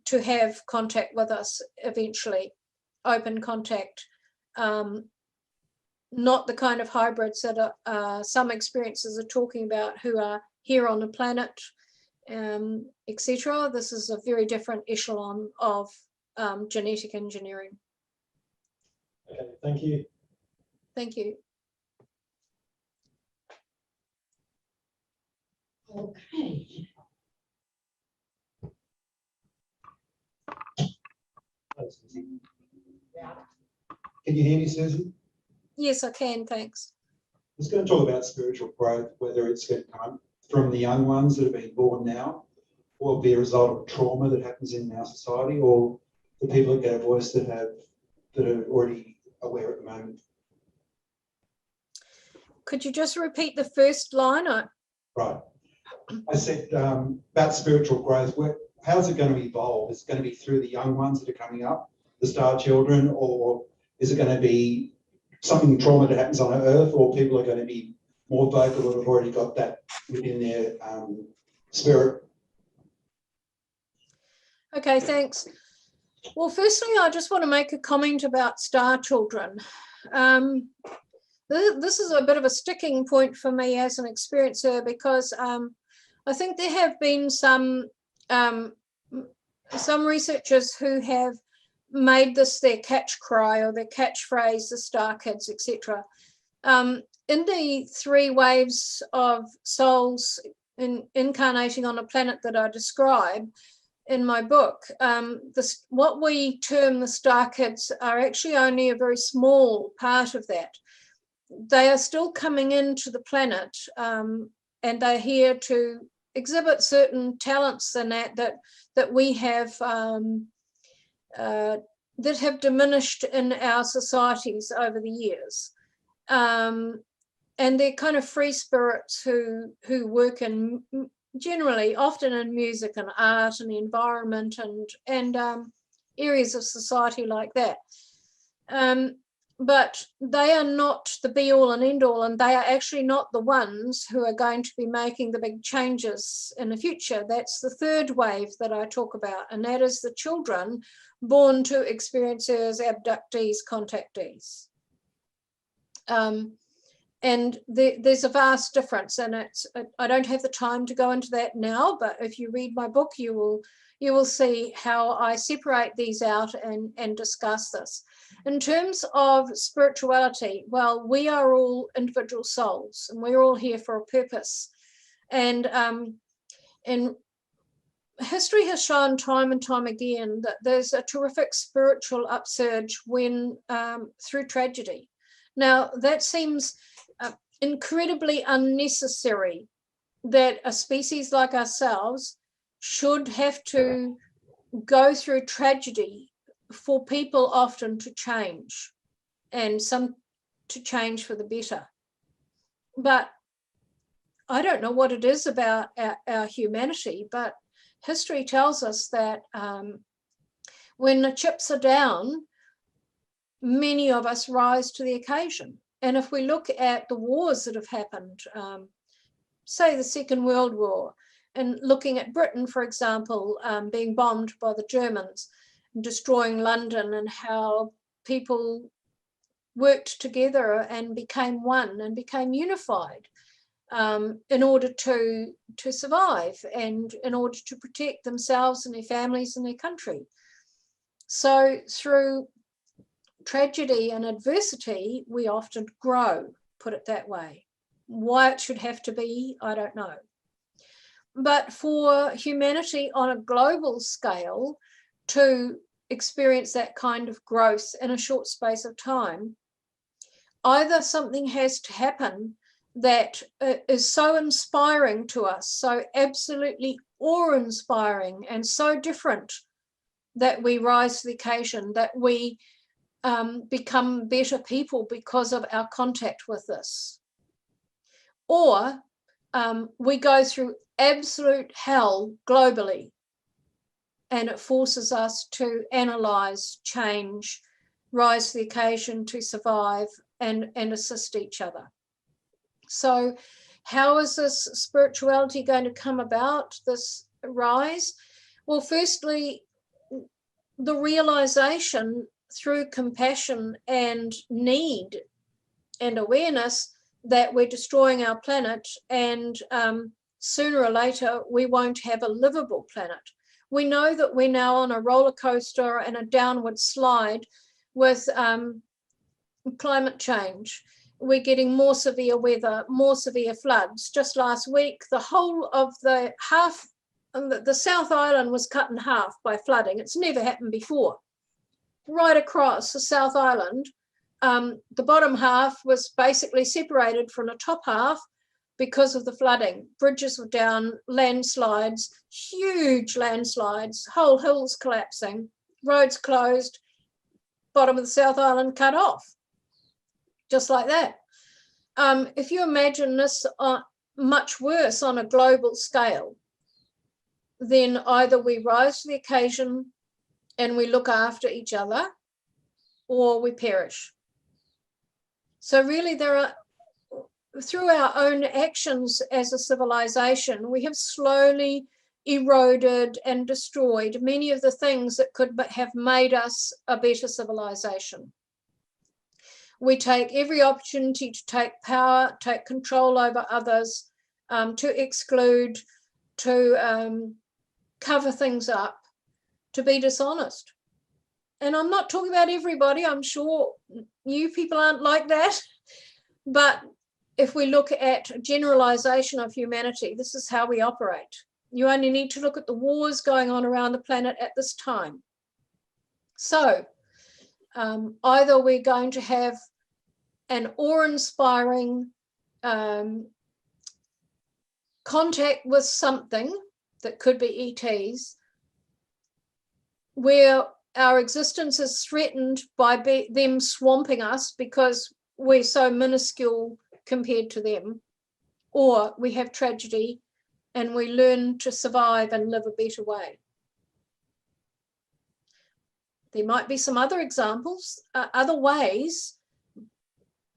to have contact with us eventually, open contact, not the kind of hybrids that some experiences are talking about who are here on the planet, etc. This is a very different echelon of genetic engineering. Okay, thank you. Thank you. Okay. Can you hear me, Suzy? Yes, I can, thanks. I was going to talk about spiritual growth, whether it's going to come from the young ones that have been born now, or be a result of trauma that happens in our society, or the people that get a voice that are already aware at the moment. Could you just repeat the first line? Right. I said about spiritual growth, how's it going to evolve? Is it going to be through the young ones that are coming up, the star children, or is it going to be something trauma that happens on Earth, or people are going to be more vocal that have already got that within their spirit? Okay, thanks. Well, firstly, I just want to make a comment about star children. This is a bit of a sticking point for me as an experiencer, because I think there have been some researchers who have made this their catch cry or their catchphrase, the star kids, etc. In the 3 waves of souls incarnating on a planet that I describe in my book, what we term the star kids are actually only a very small part of that. They are still coming into the planet, and they're here to exhibit certain talents and that we have that have diminished in our societies over the years. And they're kind of free spirits who work in generally, often in music and art and the environment and areas of society like that. But they are not the be all and end all, and they are actually not the ones who are going to be making the big changes in the future. That's the 3rd wave that I talk about, and that is the children born to experiencers, abductees, contactees. And there's a vast difference, and I don't have the time to go into that now, but if you read my book, you will see how I separate these out and discuss this. In terms of spirituality, well, we are all individual souls, and we're all here for a purpose. And history has shown time and time again that there's a terrific spiritual upsurge when through tragedy. Now, that seems incredibly unnecessary, that a species like ourselves should have to go through tragedy for people often to change, and some to change for the better. But I don't know what it is about our humanity, but history tells us that when the chips are down, many of us rise to the occasion. And if we look at the wars that have happened, say the Second World War, and looking at Britain, for example, being bombed by the Germans, destroying London, and how people worked together and became one and became unified in order to survive and in order to protect themselves and their families and their country. So through tragedy and adversity, we often grow, put it that way. Why it should have to be, I don't know. But for humanity on a global scale to experience that kind of growth in a short space of time, either something has to happen that is so inspiring to us, so absolutely awe-inspiring and so different that we rise to the occasion, that we become better people because of our contact with this. Or we go through absolute hell globally, and it forces us to analyze, change, rise to the occasion to survive and assist each other. So how is this spirituality going to come about, this rise? Well, firstly, the realization through compassion and need and awareness that we're destroying our planet, and sooner or later we won't have a livable planet. We know that we're now on a roller coaster and a downward slide with climate change. We're getting more severe weather, more severe floods. Just last week, the whole of the South Island was cut in half by flooding. It's never happened before. Right across the South Island, the bottom half was basically separated from the top half because of the flooding. Bridges were down, landslides, huge landslides, whole hills collapsing, roads closed, bottom of the South Island cut off, just like that. If you imagine this much worse on a global scale, then either we rise to the occasion and we look after each other, or we perish. So really there are, through our own actions as a civilization, we have slowly eroded and destroyed many of the things that could have made us a better civilization. We take every opportunity to take power, take control over others, to exclude, to cover things up, to be dishonest. And I'm not talking about everybody, I'm sure you people aren't like that, but if we look at generalization of humanity, this is how we operate. You only need to look at the wars going on around the planet at this time. So either we're going to have an awe-inspiring contact with something that could be ETs, where our existence is threatened by them swamping us because we're so minuscule compared to them, or we have tragedy and we learn to survive and live a better way. There might be some other examples, other ways,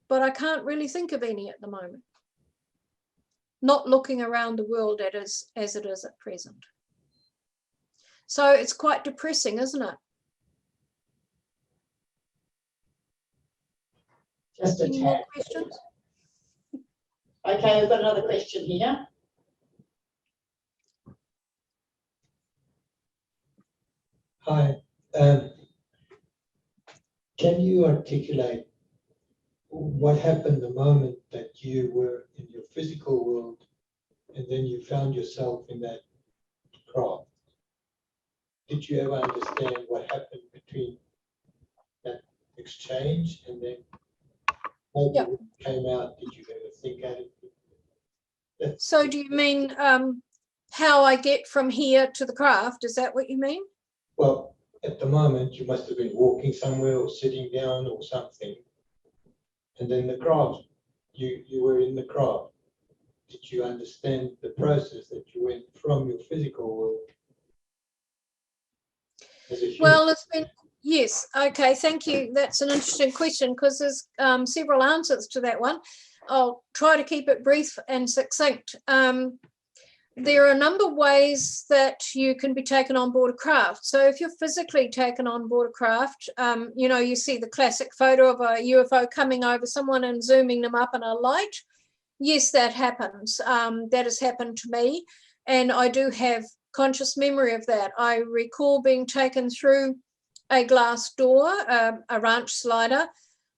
but I can't really think of any at the moment. Not looking around the world as it is at present. So it's quite depressing, isn't it? Just a Any more tad. questions? Okay, we've got another question here. Hi, can you articulate what happened the moment that you were in your physical world and then you found yourself in that craft? Did you ever understand what happened between that exchange and then maybe Yep. when it came out? Did you ever think at it? So do you mean how I get from here to the craft? Is that what you mean? Well, at the moment, you must have been walking somewhere or sitting down or something. And then the craft, you were in the craft. did you understand the process that you went from your physical world as a human? Well, it's been, yes, okay, thank you. That's an interesting question because there's several answers to that one. I'll try to keep it brief and succinct. There are a number of ways that you can be taken on board a craft. So if you're physically taken on board a craft, you know, you see the classic photo of a UFO coming over someone and zooming them up in a light. Yes, that happens. That has happened to me. And I do have conscious memory of that. I recall being taken through a glass door, a ranch slider,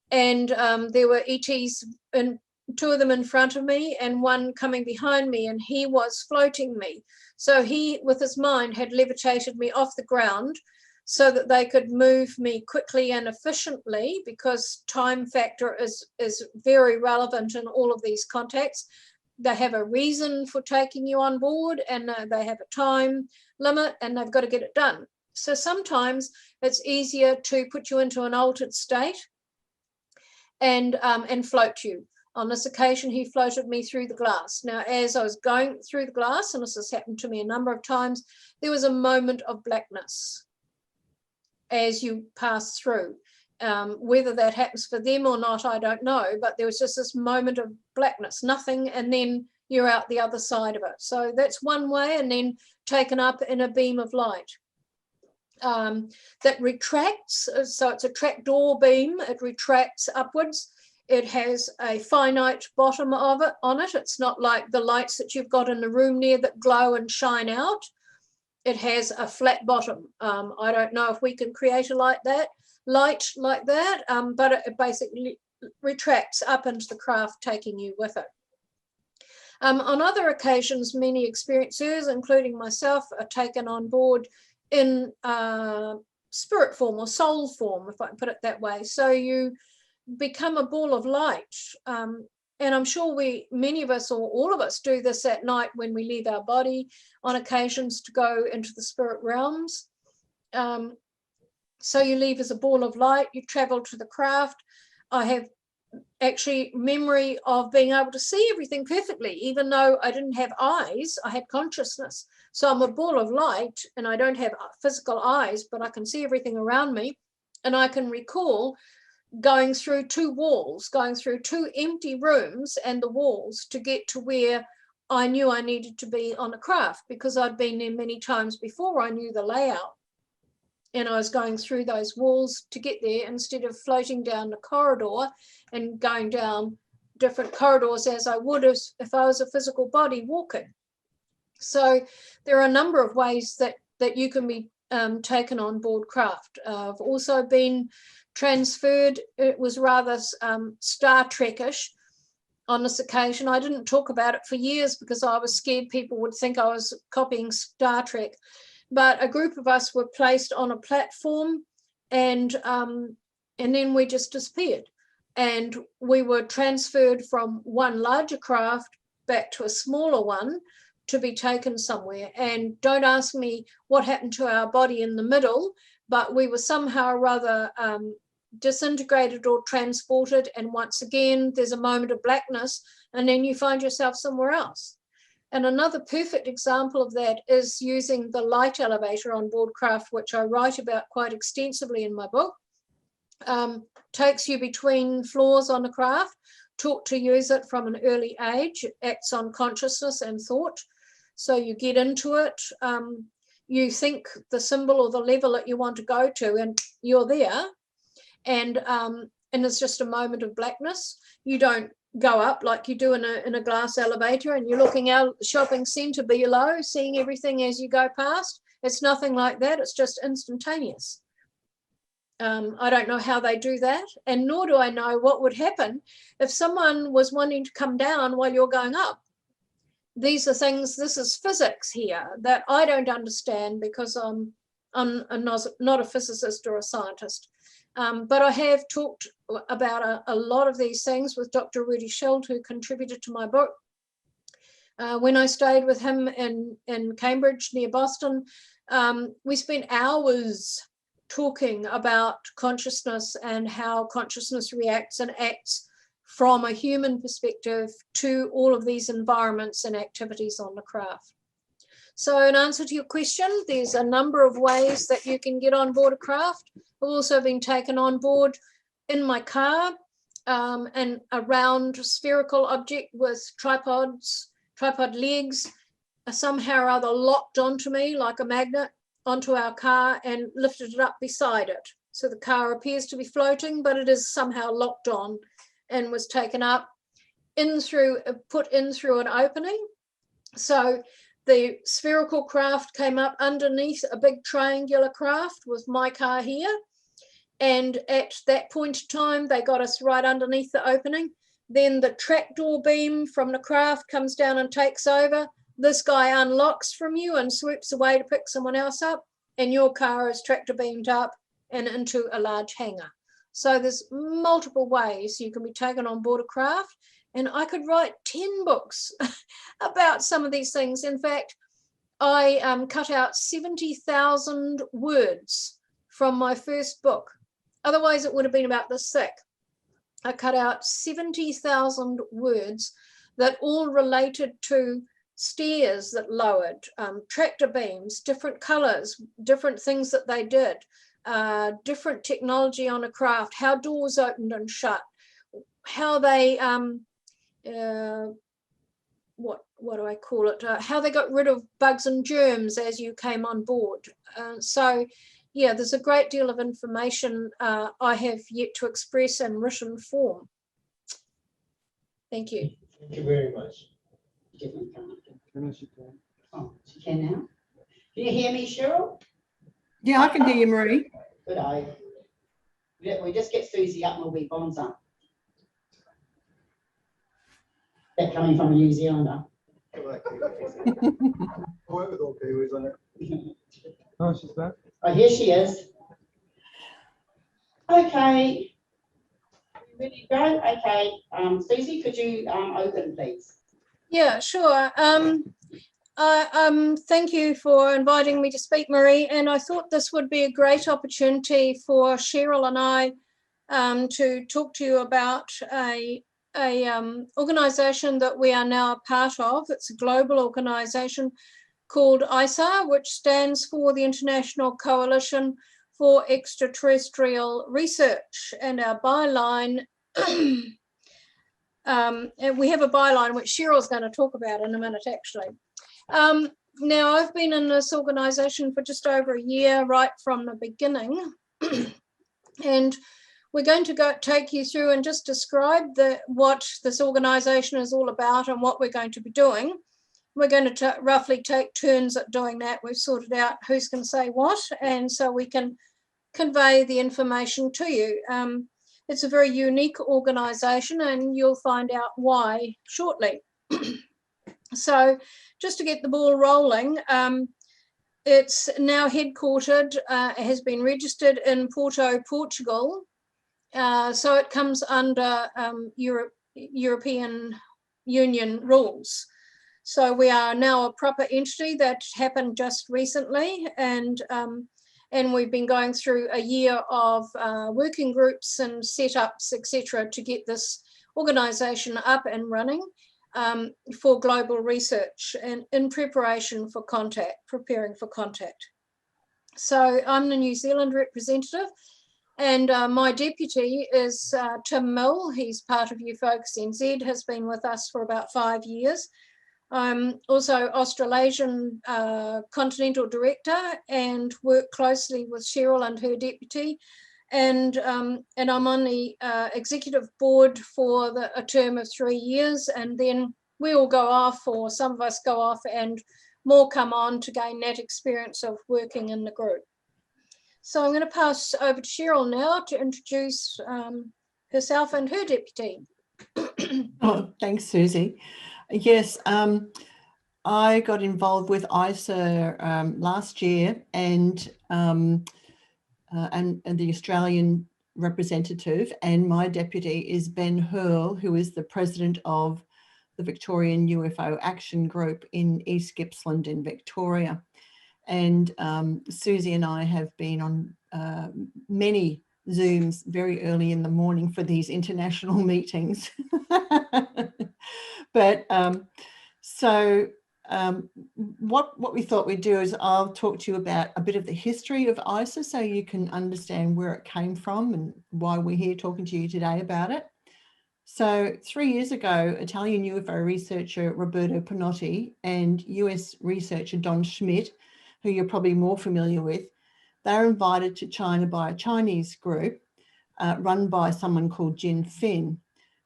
and there were ETs, and two of them in front of me and one coming behind me, and he was floating me. So he, with his mind, had levitated me off the ground so that they could move me quickly and efficiently, because time factor is very relevant in all of these contacts. They have a reason for taking you on board, and they have a time limit, and they've got to get it done. So sometimes it's easier to put you into an altered state and float you. On this occasion, he floated me through the glass. Now, as I was going through the glass, and this has happened to me a number of times, there was a moment of blackness as you pass through. Whether that happens for them or not, I don't know, but there was just this moment of blackness, nothing, and then you're out the other side of it. So that's one way, and then taken up in a beam of light. That retracts, so it's a trapdoor beam, it retracts upwards. It has a finite bottom of it on it. It's not like the lights that you've got in the room there that glow and shine out. It has a flat bottom. I don't know if we can create a light like that, but it basically retracts up into the craft, taking you with it. On other occasions, many experiencers, including myself, are taken on board in spirit form or soul form, if I can put it that way. So you become a ball of light. And I'm sure many of us, or all of us, do this at night when we leave our body on occasions to go into the spirit realms. So you leave as a ball of light, you travel to the craft. I have actually memory of being able to see everything perfectly, even though I didn't have eyes, I had consciousness. So I'm a ball of light and I don't have physical eyes, but I can see everything around me. And I can recall going through two walls, going through two empty rooms and the walls to get to where I knew I needed to be on the craft, because I'd been there many times before. I knew the layout, and I was going through those walls to get there instead of floating down the corridor and going down different corridors as I would if I was a physical body walking. So there are a number of ways that you can be taken on board craft. I've also been transferred. It was rather Star Trek-ish on this occasion. I didn't talk about it for years because I was scared people would think I was copying Star Trek. But a group of us were placed on a platform, and then we just disappeared. And we were transferred from one larger craft back to a smaller one to be taken somewhere. And don't ask me what happened to our body in the middle, but we were somehow or other disintegrated or transported. And once again, there's a moment of blackness, and then you find yourself somewhere else. And another perfect example of that is using the light elevator on board craft, which I write about quite extensively in my book. Takes you between floors on the craft, taught to use it from an early age. It acts on consciousness and thought. So you get into it, you think the symbol or the level that you want to go to, and you're there. And it's just a moment of blackness. You don't go up like you do in a glass elevator and you're looking out at the shopping centre below, seeing everything as you go past. It's nothing like that. It's just instantaneous. I don't know how they do that, and nor do I know what would happen if someone was wanting to come down while you're going up. These are things, this is physics here that I don't understand because I'm not a physicist or a scientist. But I have talked about a lot of these things with Dr. Rudy Schild, who contributed to my book. When I stayed with him in Cambridge near Boston, we spent hours talking about consciousness and how consciousness reacts and acts from a human perspective to all of these environments and activities on the craft. So in answer to your question, there's a number of ways that you can get on board a craft. I've also been taken on board in my car, and a round spherical object with tripod legs, somehow or other locked onto me like a magnet onto our car and lifted it up beside it. So the car appears to be floating, but it is somehow locked on and was taken up put in through an opening. So the spherical craft came up underneath a big triangular craft with my car here. And at that point in time, they got us right underneath the opening. Then the trapdoor beam from the craft comes down and takes over. This guy unlocks from you and swoops away to pick someone else up, and your car is tractor beamed up and into a large hangar. So there's multiple ways you can be taken on board a craft, and I could write 10 books about some of these things. In fact, I cut out 70,000 words from my first book. Otherwise, it would have been about this thick. I cut out 70,000 words that all related to stairs that lowered, tractor beams, different colors, different things that they did, different technology on a craft, how doors opened and shut, how they, what do I call it? How they got rid of bugs and germs as you came on board. So yeah, there's a great deal of information I have yet to express in written form. Thank you. Thank you very much. Oh, she can now. Can you hear me, Sheryl? Yeah, I can hear you, Marie. Good eye. We just get Suzy up and we'll be bonza. That coming from a New Zealander. I work with all Kiwis on it. Oh, she's back. Oh, here she is. Okay. Ready to go? Okay. Suzy, could you open, please? Yeah, sure. Thank you for inviting me to speak, Marie. And I thought this would be a great opportunity for Sheryl and I to talk to you about a organisation that we are now a part of. It's a global organisation called ICER, which stands for the International Coalition for Extraterrestrial Research. And our byline, and we have a byline which Cheryl's going to talk about in a minute, actually. Now, I've been in this organisation for just over a year, right from the beginning. And we're going to take you through and just describe what this organisation is all about and what we're going to be doing. We're going to roughly take turns at doing that. We've sorted out who's going to say what, and so we can convey the information to you. It's a very unique organisation, and you'll find out why shortly. So just to get the ball rolling, it's now headquartered, has been registered in Porto, Portugal. So it comes under European Union rules. So we are now a proper entity. That happened just recently, and we've been going through a year of working groups and setups, etc., to get this organisation up and running for global research and in preparation for preparing for contact. So I'm the New Zealand representative, and my deputy is Tim Mill. He's part of UFocus NZ, has been with us for about 5 years. I'm also Australasian Continental Director and work closely with Sheryl and her deputy. And I'm on the executive board for a term of 3 years, and then we all go off, or some of us go off, and more come on to gain that experience of working in the group. So I'm going to pass over to Sheryl now to introduce herself and her deputy. Oh, thanks, Suzy. Yes, I got involved with ICER last year, and the Australian representative, and my deputy is Ben Hurl, who is the president of the Victorian UFO Action Group in East Gippsland in Victoria. And Suzy and I have been on many Zooms very early in the morning for these international meetings. But what we thought we'd do is I'll talk to you about a bit of the history of ICER so you can understand where it came from and why we're here talking to you today about it. So 3 years ago, Italian UFO researcher Roberto Pinotti and US researcher Don Schmidt, who you're probably more familiar with, they were invited to China by a Chinese group run by someone called Jin Fin,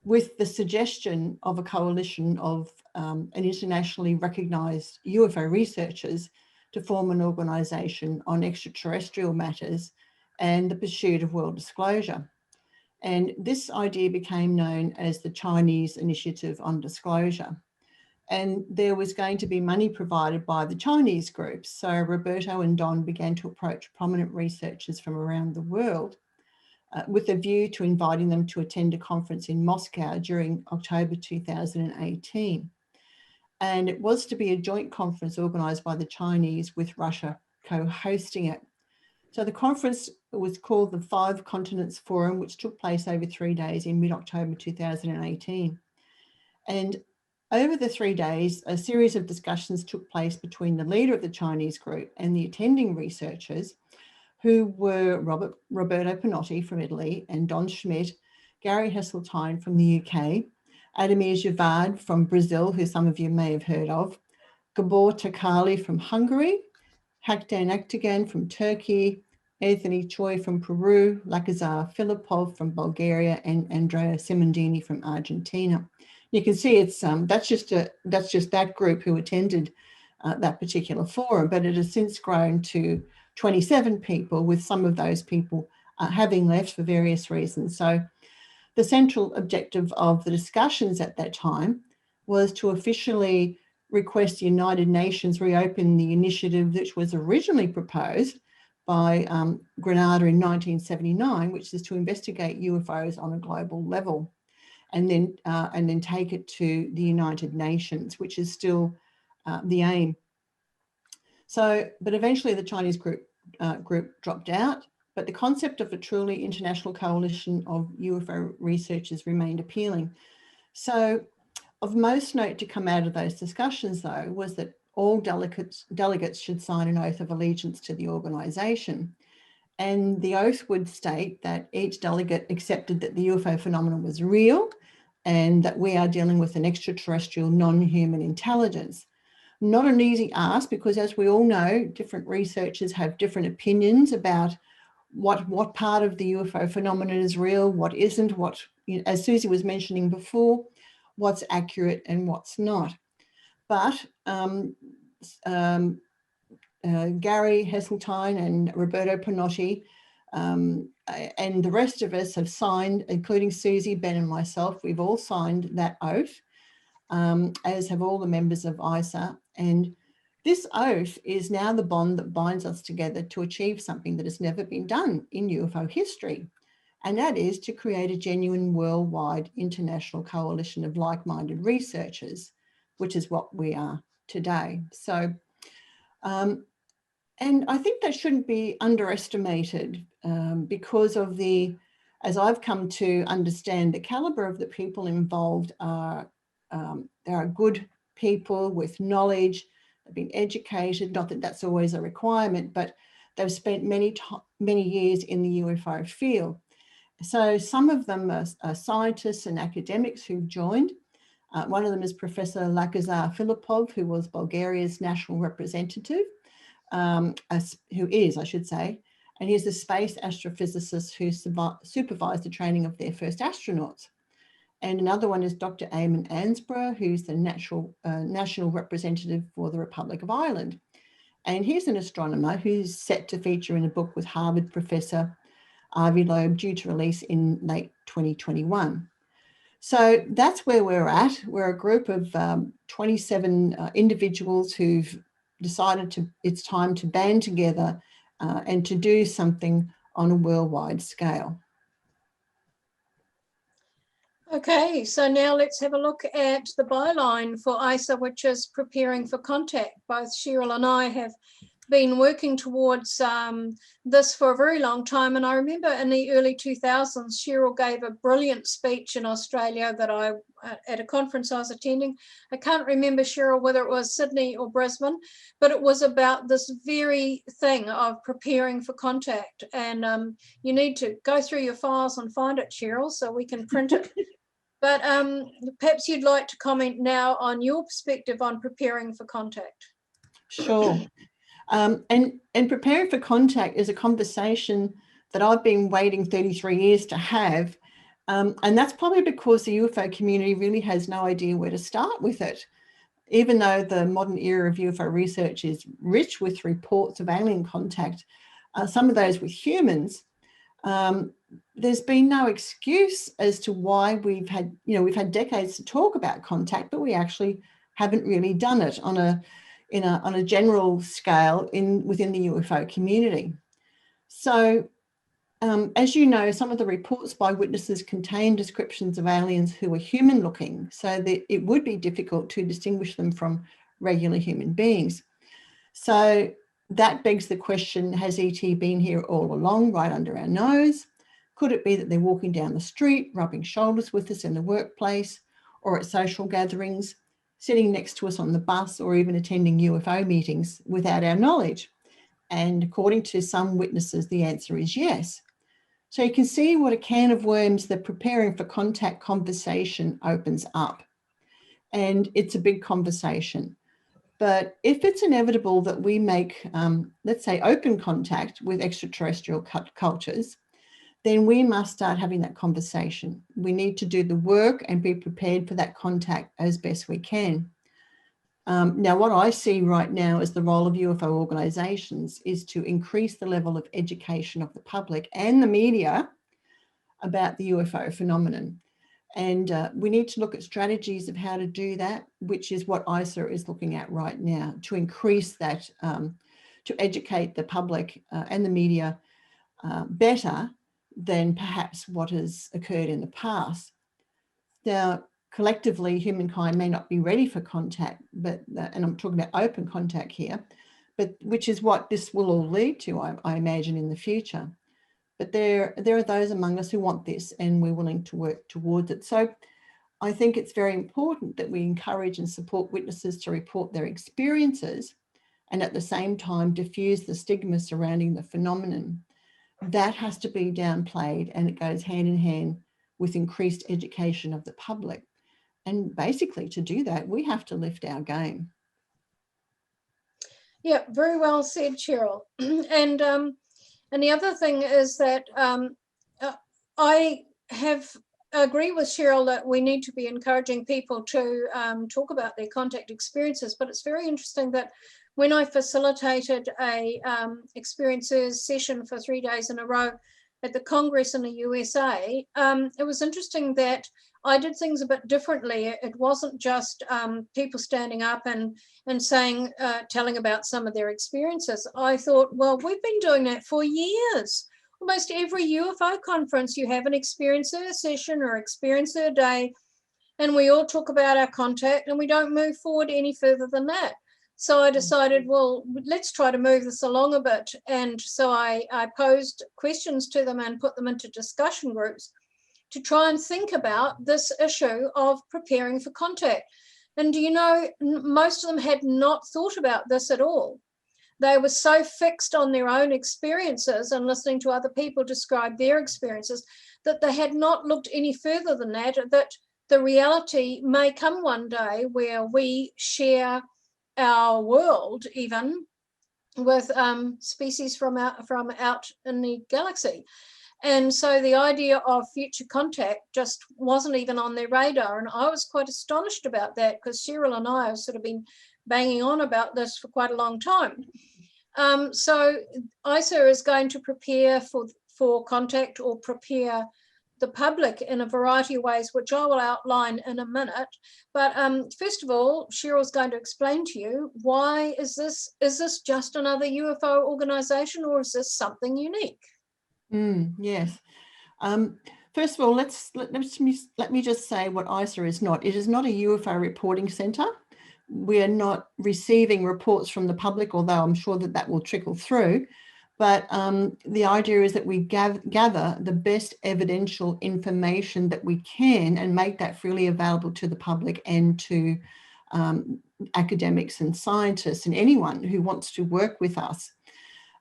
with the suggestion of a coalition of an internationally recognised UFO researchers to form an organisation on extraterrestrial matters and the pursuit of world disclosure. And this idea became known as the Chinese Initiative on Disclosure. And there was going to be money provided by the Chinese groups. So Roberto and Don began to approach prominent researchers from around the world with a view to inviting them to attend a conference in Moscow during October 2018. And it was to be a joint conference organised by the Chinese with Russia co-hosting it. So the conference was called the Five Continents Forum, which took place over 3 days in mid-October 2018. And over the 3 days, a series of discussions took place between the leader of the Chinese group and the attending researchers, who were Roberto Pinotti from Italy and Don Schmidt, Gary Heseltine from the UK, Ademir Javad from Brazil, who some of you may have heard of, Gabor Takali from Hungary, Hakdan Aktagan from Turkey, Anthony Choi from Peru, Lakazar Filipov from Bulgaria, and Andrea Simondini from Argentina. You can see it's that's just that group who attended that particular forum, but it has since grown to 27 people, with some of those people having left for various reasons. So the central objective of the discussions at that time was to officially request the United Nations reopen the initiative which was originally proposed by Grenada in 1979, which is to investigate UFOs on a global level, and then take it to the United Nations, which is still the aim. So, but eventually the Chinese group dropped out, but the concept of a truly international coalition of UFO researchers remained appealing. So of most note to come out of those discussions, though, was that all delegates should sign an oath of allegiance to the organisation. And the oath would state that each delegate accepted that the UFO phenomenon was real and that we are dealing with an extraterrestrial non-human intelligence. Not an easy ask, because as we all know, different researchers have different opinions about what part of the UFO phenomenon is real, what isn't, what, as Suzy was mentioning before, what's accurate and what's not. But Gary Heseltine and Roberto Pinotti and the rest of us have signed, including Suzy, Ben and myself, we've all signed that oath, as have all the members of ICER. And this oath is now the bond that binds us together to achieve something that has never been done in UFO history. And that is to create a genuine worldwide international coalition of like-minded researchers, which is what we are today. So, and I think that shouldn't be underestimated because of the, as I've come to understand, the caliber of the people involved are good people with knowledge, they've been educated, not that that's always a requirement, but they've spent many years in the UFO field. So some of them are scientists and academics who've joined. One of them is Professor Lakazar Filipov, who was Bulgaria's national representative, who is, I should say, and he's the space astrophysicist who supervised the training of their first astronauts. And another one is Dr. Eamon Ansborough, who's the national representative for the Republic of Ireland. And he's an astronomer who's set to feature in a book with Harvard professor Avi Loeb, due to release in late 2021. So that's where we're at. We're a group of 27 individuals who've decided it's time to band together and to do something on a worldwide scale. Okay, so now let's have a look at the byline for ICER, which is preparing for contact. Both Sheryl and I have been working towards this for a very long time. And I remember in the early 2000s, Sheryl gave a brilliant speech in Australia that at a conference I was attending. I can't remember, Sheryl, whether it was Sydney or Brisbane, but it was about this very thing of preparing for contact. And you need to go through your files and find it, Sheryl, so we can print it. But perhaps you'd like to comment now on your perspective on preparing for contact. Sure. And preparing for contact is a conversation that I've been waiting 33 years to have. And that's probably because the UFO community really has no idea where to start with it. Even though the modern era of UFO research is rich with reports of alien contact, some of those with humans, there's been no excuse as to why we've had decades to talk about contact, but we actually haven't really done it on a general scale within the UFO community. So, as you know, some of the reports by witnesses contain descriptions of aliens who are human looking, so that it would be difficult to distinguish them from regular human beings. So that begs the question, has ET been here all along, right under our nose? Could it be that they're walking down the street, rubbing shoulders with us in the workplace or at social gatherings, sitting next to us on the bus, or even attending UFO meetings without our knowledge? And according to some witnesses, the answer is yes. So you can see what a can of worms the preparing for contact conversation opens up. And it's a big conversation. But if it's inevitable that we make, let's say, open contact with extraterrestrial cultures, then we must start having that conversation. We need to do the work and be prepared for that contact as best we can. Now, what I see right now as the role of UFO organisations is to increase the level of education of the public and the media about the UFO phenomenon. And we need to look at strategies of how to do that, which is what ICER is looking at right now, to increase that, to educate the public and the media better than perhaps what has occurred in the past. Now, collectively, humankind may not be ready for contact, but and I'm talking about open contact here, but which is what this will all lead to, I imagine, in the future. But there are those among us who want this, and we're willing to work towards it. So I think it's very important that we encourage and support witnesses to report their experiences, and at the same time diffuse the stigma surrounding the phenomenon. That has to be downplayed, and it goes hand in hand with increased education of the public. And basically, to do that, we have to lift our game. Yeah, very well said, Sheryl. And the other thing is that I agree with Sheryl that we need to be encouraging people to talk about their contact experiences. But it's very interesting that when I facilitated a experiences session for 3 days in a row at the Congress in the USA, it was interesting that I did things a bit differently. It wasn't just people standing up and saying, telling about some of their experiences. I thought, well, we've been doing that for years. Almost every UFO conference, you have an experiencer session or experiencer day, and we all talk about our contact, and we don't move forward any further than that. So I decided, well, let's try to move this along a bit. And so I posed questions to them and put them into discussion groups to try and think about this issue of preparing for contact. And do you know, most of them had not thought about this at all. They were so fixed on their own experiences and listening to other people describe their experiences that they had not looked any further than that the reality may come one day where we share our world even with species from out in the galaxy. And so the idea of future contact just wasn't even on their radar. And I was quite astonished about that, because Sheryl and I have sort of been banging on about this for quite a long time. So ICER is going to prepare for contact, or prepare the public in a variety of ways, which I will outline in a minute. But first of all, Cheryl's going to explain to you, why is this just another UFO organization, or is this something unique? Yes. First of all, let me just say what ICER is not. It is not a UFO reporting centre. we are not receiving reports from the public, although I'm sure that that will trickle through. But the idea is that we gather the best evidential information that we can and make that freely available to the public and to academics and scientists and anyone who wants to work with us.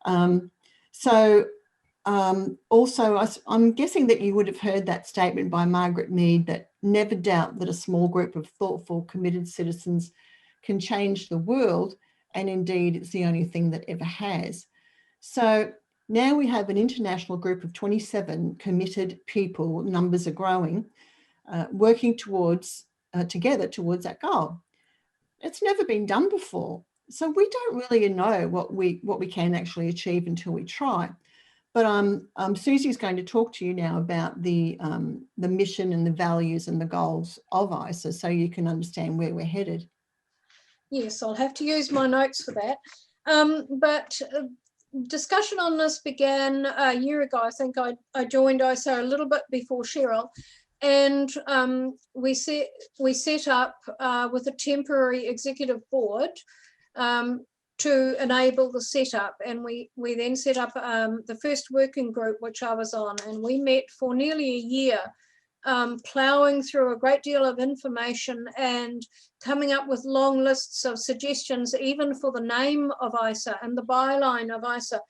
Also, I'm guessing that you would have heard that statement by Margaret Mead that never doubt that a small group of thoughtful, committed citizens can change the world, and indeed it's the only thing that ever has. So now we have an international group of 27 committed people, numbers are growing, working together towards that goal. It's never been done before. So we don't really know what we can actually achieve until we try. But Suzy's going to talk to you now about the mission and the values and the goals of ICER, so you can understand where we're headed. Yes, I'll have to use my notes for that. Discussion on this began a year ago. I think I joined ICER a little bit before Sheryl, and we set up with a temporary executive board to enable the setup, and we then set up the first working group, which I was on, and we met for nearly a year, ploughing through a great deal of information and coming up with long lists of suggestions, even for the name of ICER and the byline of ICER,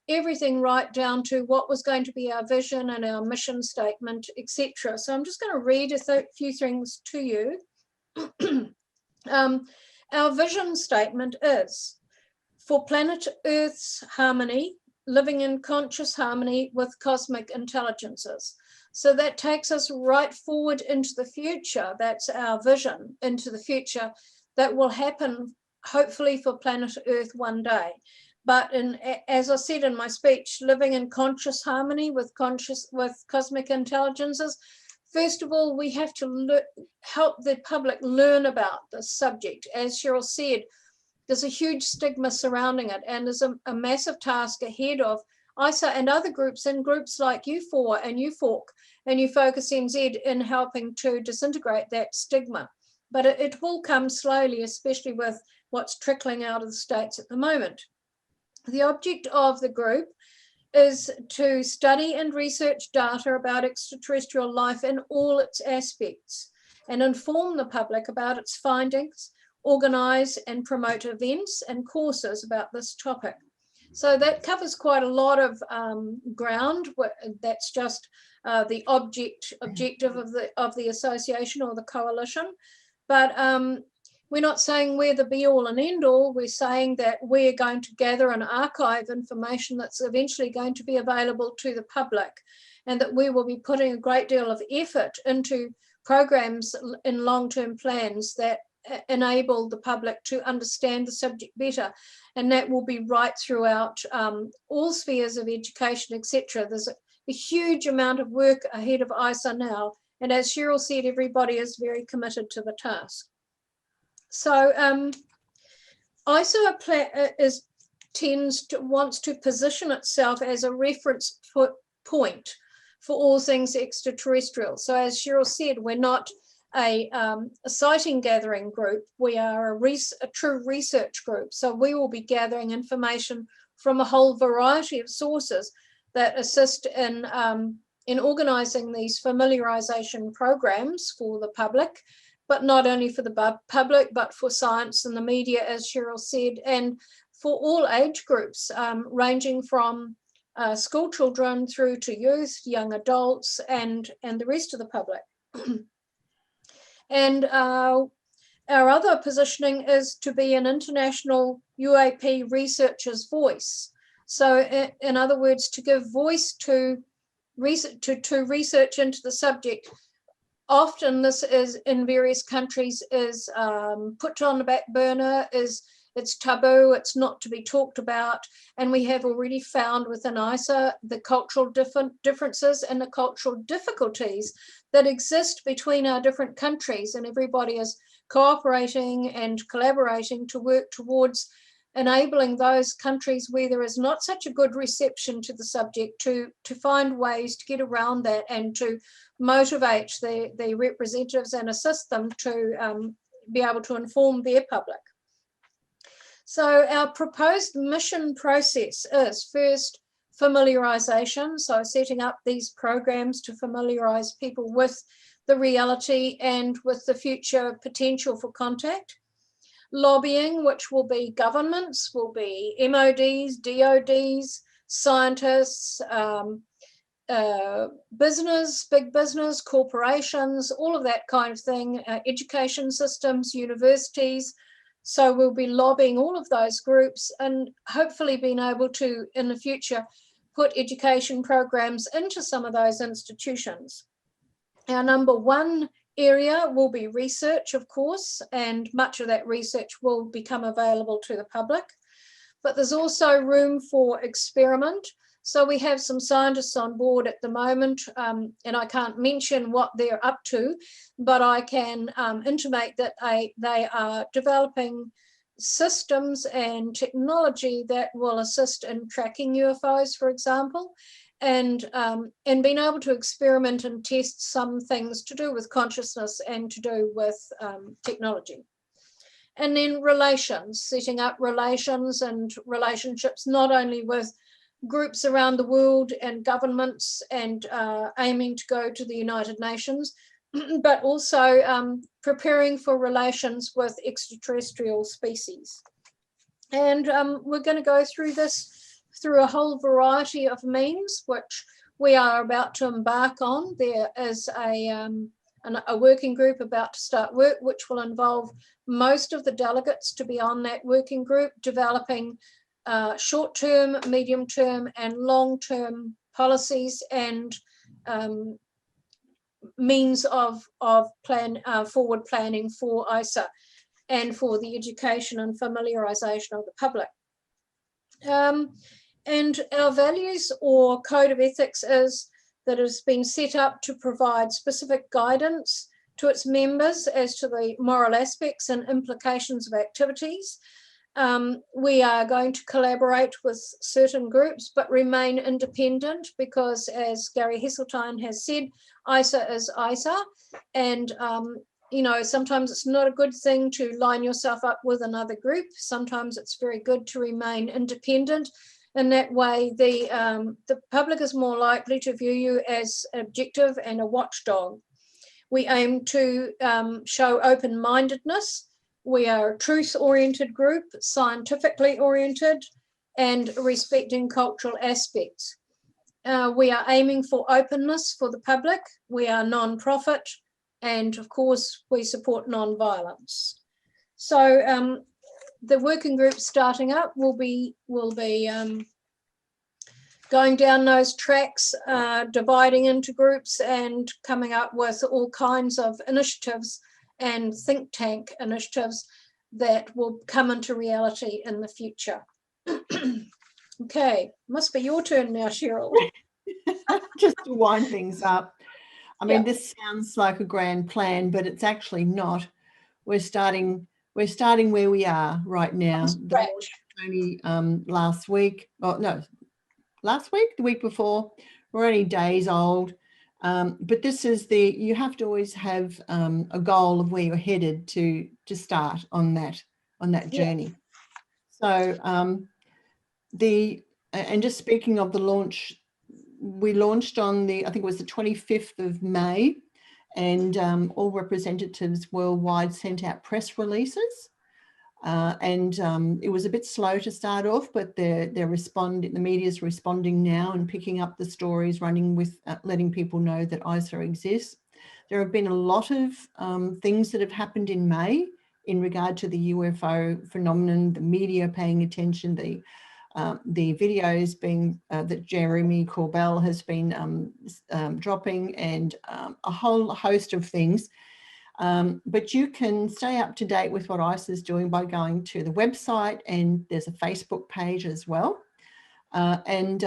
everything right down to what was going to be our vision and our mission statement, etc. So I'm just going to read a few things to you. Our vision statement is: for planet Earth's harmony, living in conscious harmony with cosmic intelligences. So that takes us right forward into the future. That's our vision into the future that will happen, hopefully, for planet Earth one day. But as I said in my speech, living in conscious harmony with cosmic intelligences, first of all, we have to help the public learn about this subject. As Sheryl said, there's a huge stigma surrounding it, and there's a massive task ahead of ICER and other groups, and groups like U4 and UFORC and UFocus NZ, in helping to disintegrate that stigma. But it will come slowly, especially with what's trickling out of the States at the moment. The object of the group is to study and research data about extraterrestrial life in all its aspects and inform the public about its findings, organise and promote events and courses about this topic. So that covers quite a lot of ground. That's just the objective of the association or the coalition. But we're not saying we're the be-all and end-all. We're saying that we're going to gather and archive information that's eventually going to be available to the public, and that we will be putting a great deal of effort into programs in long-term plans that enable the public to understand the subject better, and that will be right throughout all spheres of education, etc. There's a huge amount of work ahead of ICER now, and as Sheryl said, everybody is very committed to the task. So ICER wants to position itself as a reference point for all things extraterrestrial. So as Sheryl said, we're not a sighting gathering group. We are a true research group. So we will be gathering information from a whole variety of sources that assist in organising these familiarisation programs for the public, but not only for the public, but for science and the media, as Sheryl said, and for all age groups, ranging from school children through to youth, young adults, and the rest of the public. And our other positioning is to be an international UAP researcher's voice. So in other words, to give voice to research into the subject. Often this is in various countries is put on the back burner, it's taboo, it's not to be talked about. And we have already found within ICER the cultural differences and the cultural difficulties that exist between our different countries, and everybody is cooperating and collaborating to work towards enabling those countries where there is not such a good reception to the subject to find ways to get around that and to motivate the representatives and assist them to be able to inform their public. So our proposed mission process is first familiarisation, so setting up these programs to familiarise people with the reality and with the future potential for contact. Lobbying, which will be governments, will be MODs, DODs, scientists, business, big business, corporations, all of that kind of thing, education systems, universities. So we'll be lobbying all of those groups and hopefully being able to, in the future, put education programs into some of those institutions. Our number one area will be research, of course, and much of that research will become available to the public. But there's also room for experiment. So we have some scientists on board at the moment, and I can't mention what they're up to, but I can intimate that they are developing systems and technology that will assist in tracking UFOs, for example, and being able to experiment and test some things to do with consciousness and to do with technology. And then relations, setting up relations and relationships, not only with groups around the world and governments and aiming to go to the United Nations, but also preparing for relations with extraterrestrial species. And we're going to go through this through a whole variety of means, which we are about to embark on. There is a working group about to start work, which will involve most of the delegates to be on that working group, developing short-term, medium-term, and long-term policies and means of forward planning for ICER and for the education and familiarisation of the public. And our values or code of ethics is that it has been set up to provide specific guidance to its members as to the moral aspects and implications of activities. We are going to collaborate with certain groups, but remain independent because, as Gary Heseltine has said, ICER is ICER. And, you know, sometimes it's not a good thing to line yourself up with another group. Sometimes it's very good to remain independent. In that way, the public is more likely to view you as objective and a watchdog. We aim to show open-mindedness. We are a truth-oriented group, scientifically oriented, and respecting cultural aspects. We are aiming for openness for the public. We are non-profit, and of course, we support non-violence. So the working group starting up will be going down those tracks, dividing into groups and coming up with all kinds of initiatives and think tank initiatives that will come into reality in the future. Okay, must be your turn now, Sheryl. Just to wind things up. I mean, this sounds like a grand plan, but it's actually not. We're starting where we are right now. The launch only last week, the week before. We're only days old. But this is you have to always have a goal of where you're headed to start on that journey. So and just speaking of the launch, we launched on I think it was the 25th of May, and all representatives worldwide sent out press releases. And it was a bit slow to start off, but the media's responding now and picking up the stories, running with letting people know that ICER exists. There have been a lot of things that have happened in May in regard to the UFO phenomenon, the media paying attention, the videos being that Jeremy Corbell has been dropping, and a whole host of things. But you can stay up to date with what ICER is doing by going to the website, and there's a Facebook page as well. And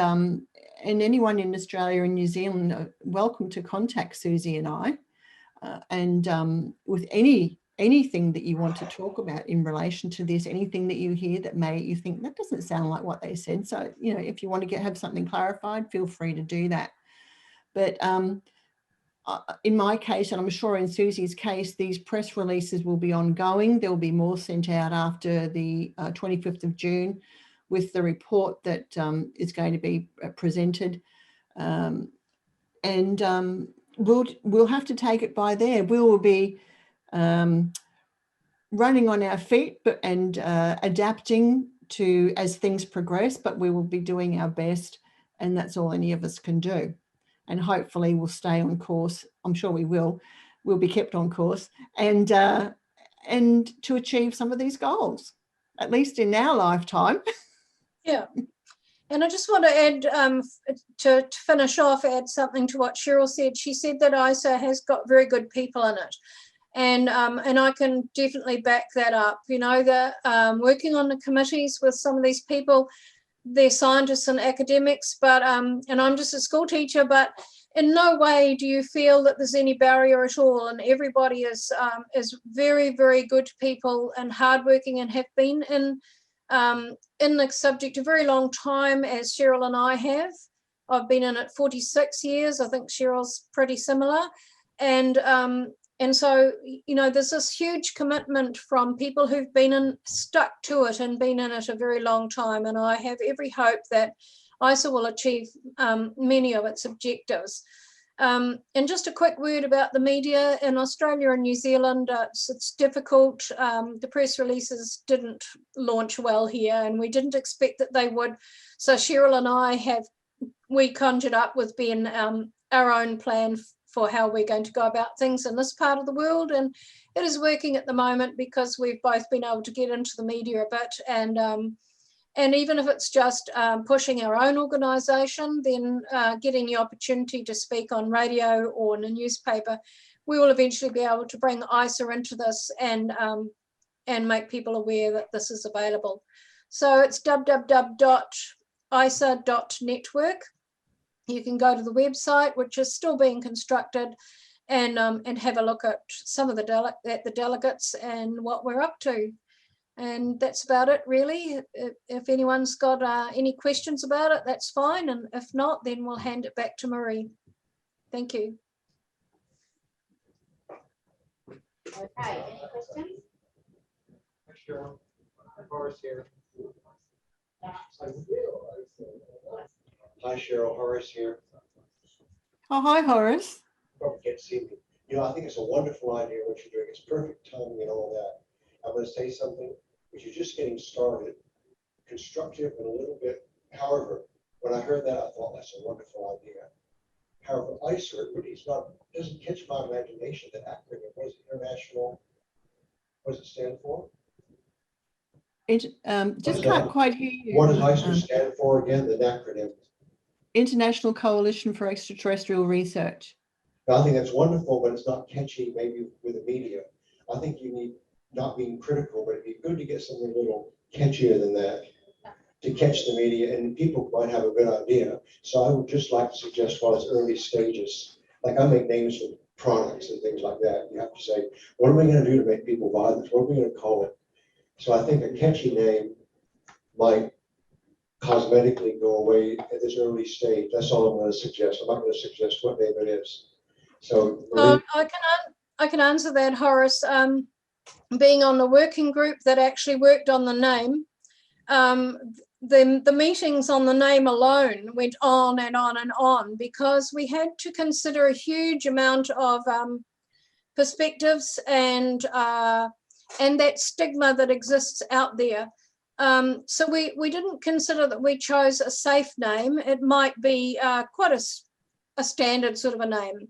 anyone in Australia and New Zealand are welcome to contact Suzy and I, and with anything that you want to talk about in relation to this, anything that you hear that you think that doesn't sound like what they said. So, you know, if you want to have something clarified, feel free to do that. But in my case, and I'm sure in Suzy's case, these press releases will be ongoing. There will be more sent out after the 25th of June with the report that is going to be presented. We'll have to take it by there. We will be running on our feet and adapting to as things progress, but we will be doing our best, and that's all any of us can do. And hopefully we'll stay on course. I'm sure we will. We'll be kept on course and to achieve some of these goals, at least in our lifetime. Yeah. And I just want to add, to finish off, add something to what Sheryl said. She said that ICER has got very good people in it. And I can definitely back that up. You know, working on the committees with some of these people, they're scientists and academics, but and I'm just a school teacher, but in no way do you feel that there's any barrier at all. And everybody is very, very good people and hardworking and have been in the subject a very long time, as Sheryl and I have. I've been in it 46 years. I think Cheryl's pretty similar. And so, you know, there's this huge commitment from people who've been stuck to it and been in it a very long time. And I have every hope that ICER will achieve many of its objectives. And just a quick word about the media in Australia and New Zealand. It's difficult. The press releases didn't launch well here, and we didn't expect that they would. So Sheryl and I we conjured up with Ben our own plan for how we're going to go about things in this part of the world, and it is working at the moment because we've both been able to get into the media a bit, and even if it's just pushing our own organisation, then getting the opportunity to speak on radio or in a newspaper, we will eventually be able to bring ICER into this and make people aware that this is available. So it's www.icer.network. You can go to the website, which is still being constructed, and have a look at some of the delegates and what we're up to. And that's about it, really. If anyone's got any questions about it, that's fine. And if not, then we'll hand it back to Marie. Thank you. Okay, any questions? Sheryl, Horace here. Hi, Sheryl, Horace here. Oh, hi, Horace. Probably can't see me. You know, I think it's a wonderful idea what you're doing. It's perfect timing and all that. I'm going to say something, but you're just getting started, constructive and a little bit. However, when I heard that, I thought that's a wonderful idea. However, ICER really doesn't catch my imagination. That acronym, what is it, international? What does it stand for? It just can't quite hear you. What does ICER stand for again? The acronym. International Coalition for Extraterrestrial Research. I think that's wonderful, but it's not catchy maybe with the media. I think you need, not being critical, but it'd be good to get something a little catchier than that to catch the media, and people might have a good idea. So I would just like to suggest while it's early stages, like I make names for products and things like that. You have to say, what are we going to do to make people buy this? What are we going to call it? So I think a catchy name might cosmetically go away at this early stage. That's all I'm going to suggest. I'm not going to suggest what name it is. So I can answer that, Horace. Being on the working group that actually worked on the name, the meetings on the name alone went on and on and on because we had to consider a huge amount of perspectives and that stigma that exists out there. So we didn't consider that we chose a safe name. It might be quite a standard sort of a name.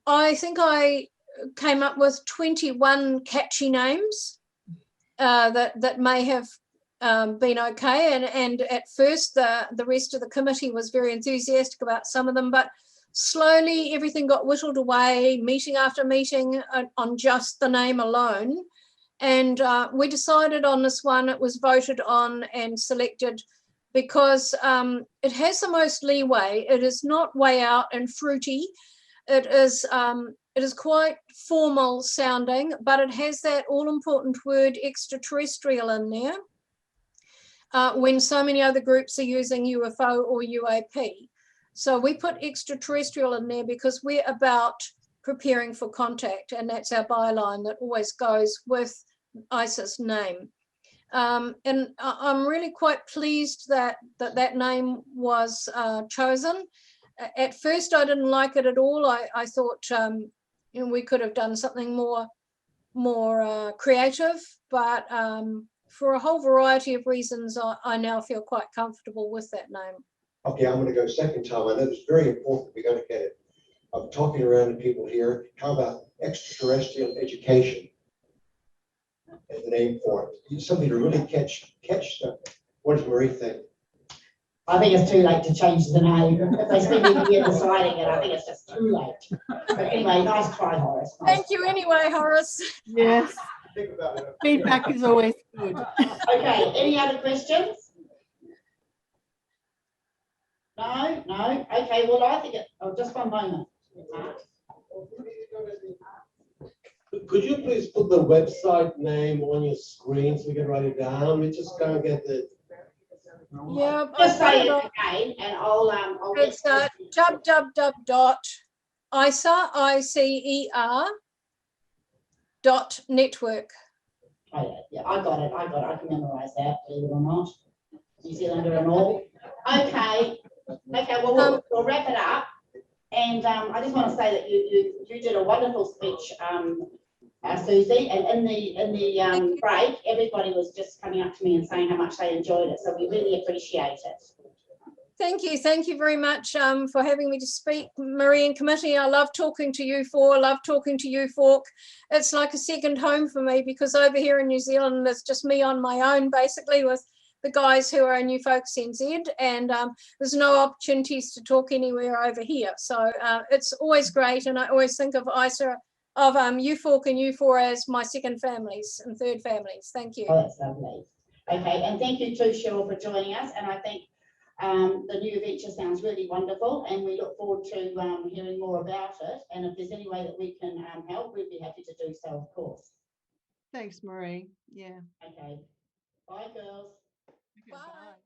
I think I came up with 21 catchy names that may have been okay. And at first, the rest of the committee was very enthusiastic about some of them, but slowly everything got whittled away, meeting after meeting on just the name alone. And we decided on this one. It was voted on and selected because it has the most leeway. It is not way out and fruity. It is quite formal sounding, but it has that all-important word extraterrestrial in there when so many other groups are using UFO or UAP. So we put extraterrestrial in there because we're about preparing for contact, and that's our byline that always goes with ICER's name. And I'm really quite pleased that that name was chosen. At first, I didn't like it at all. I thought we could have done something more creative, but for a whole variety of reasons, I now feel quite comfortable with that name. Okay, I'm going to go second time. I know it's very important. We got to get it. I'm talking around to people here. How about extraterrestrial education as the name for it? It's something to really catch stuff. What does Marie think? I think it's too late to change the name. If they spend a year deciding it, I think it's just too late. But anyway, nice try, Horace. Nice Thank you anyway, Horace. Yes, Think about it. feedback is always good. Okay, any other questions? No, no. Okay, well, I think just one moment. Could you please put the website name on your screen so we can write it down? We just can't get the. Yeah, Just say it again, and I'll it's www.icer.network. Oh, yeah, I got it. I can memorize that, believe it or not. New Zealander and all. Okay. Okay, well, we'll wrap it up. And I just want to say that you did a wonderful speech, Suzy, and in the break, everybody was just coming up to me and saying how much they enjoyed it. So we really appreciate it. Thank you very much for having me to speak, Marie and committee. I love talking to you four, love talking to you, Fork. It's like a second home for me, because over here in New Zealand, it's just me on my own, basically, with the guys who are in New Focus NZ, and there's no opportunities to talk anywhere over here. So it's always great, and I always think of ICER, of UFORC and U4 as my second families and third families. Thank you. Oh, that's lovely. Okay, and thank you too, Cheryl, for joining us. And I think the new venture sounds really wonderful, and we look forward to hearing more about it. And if there's any way that we can help, we'd be happy to do so, of course. Thanks, Marie. Yeah. Okay. Bye, girls. Okay, bye.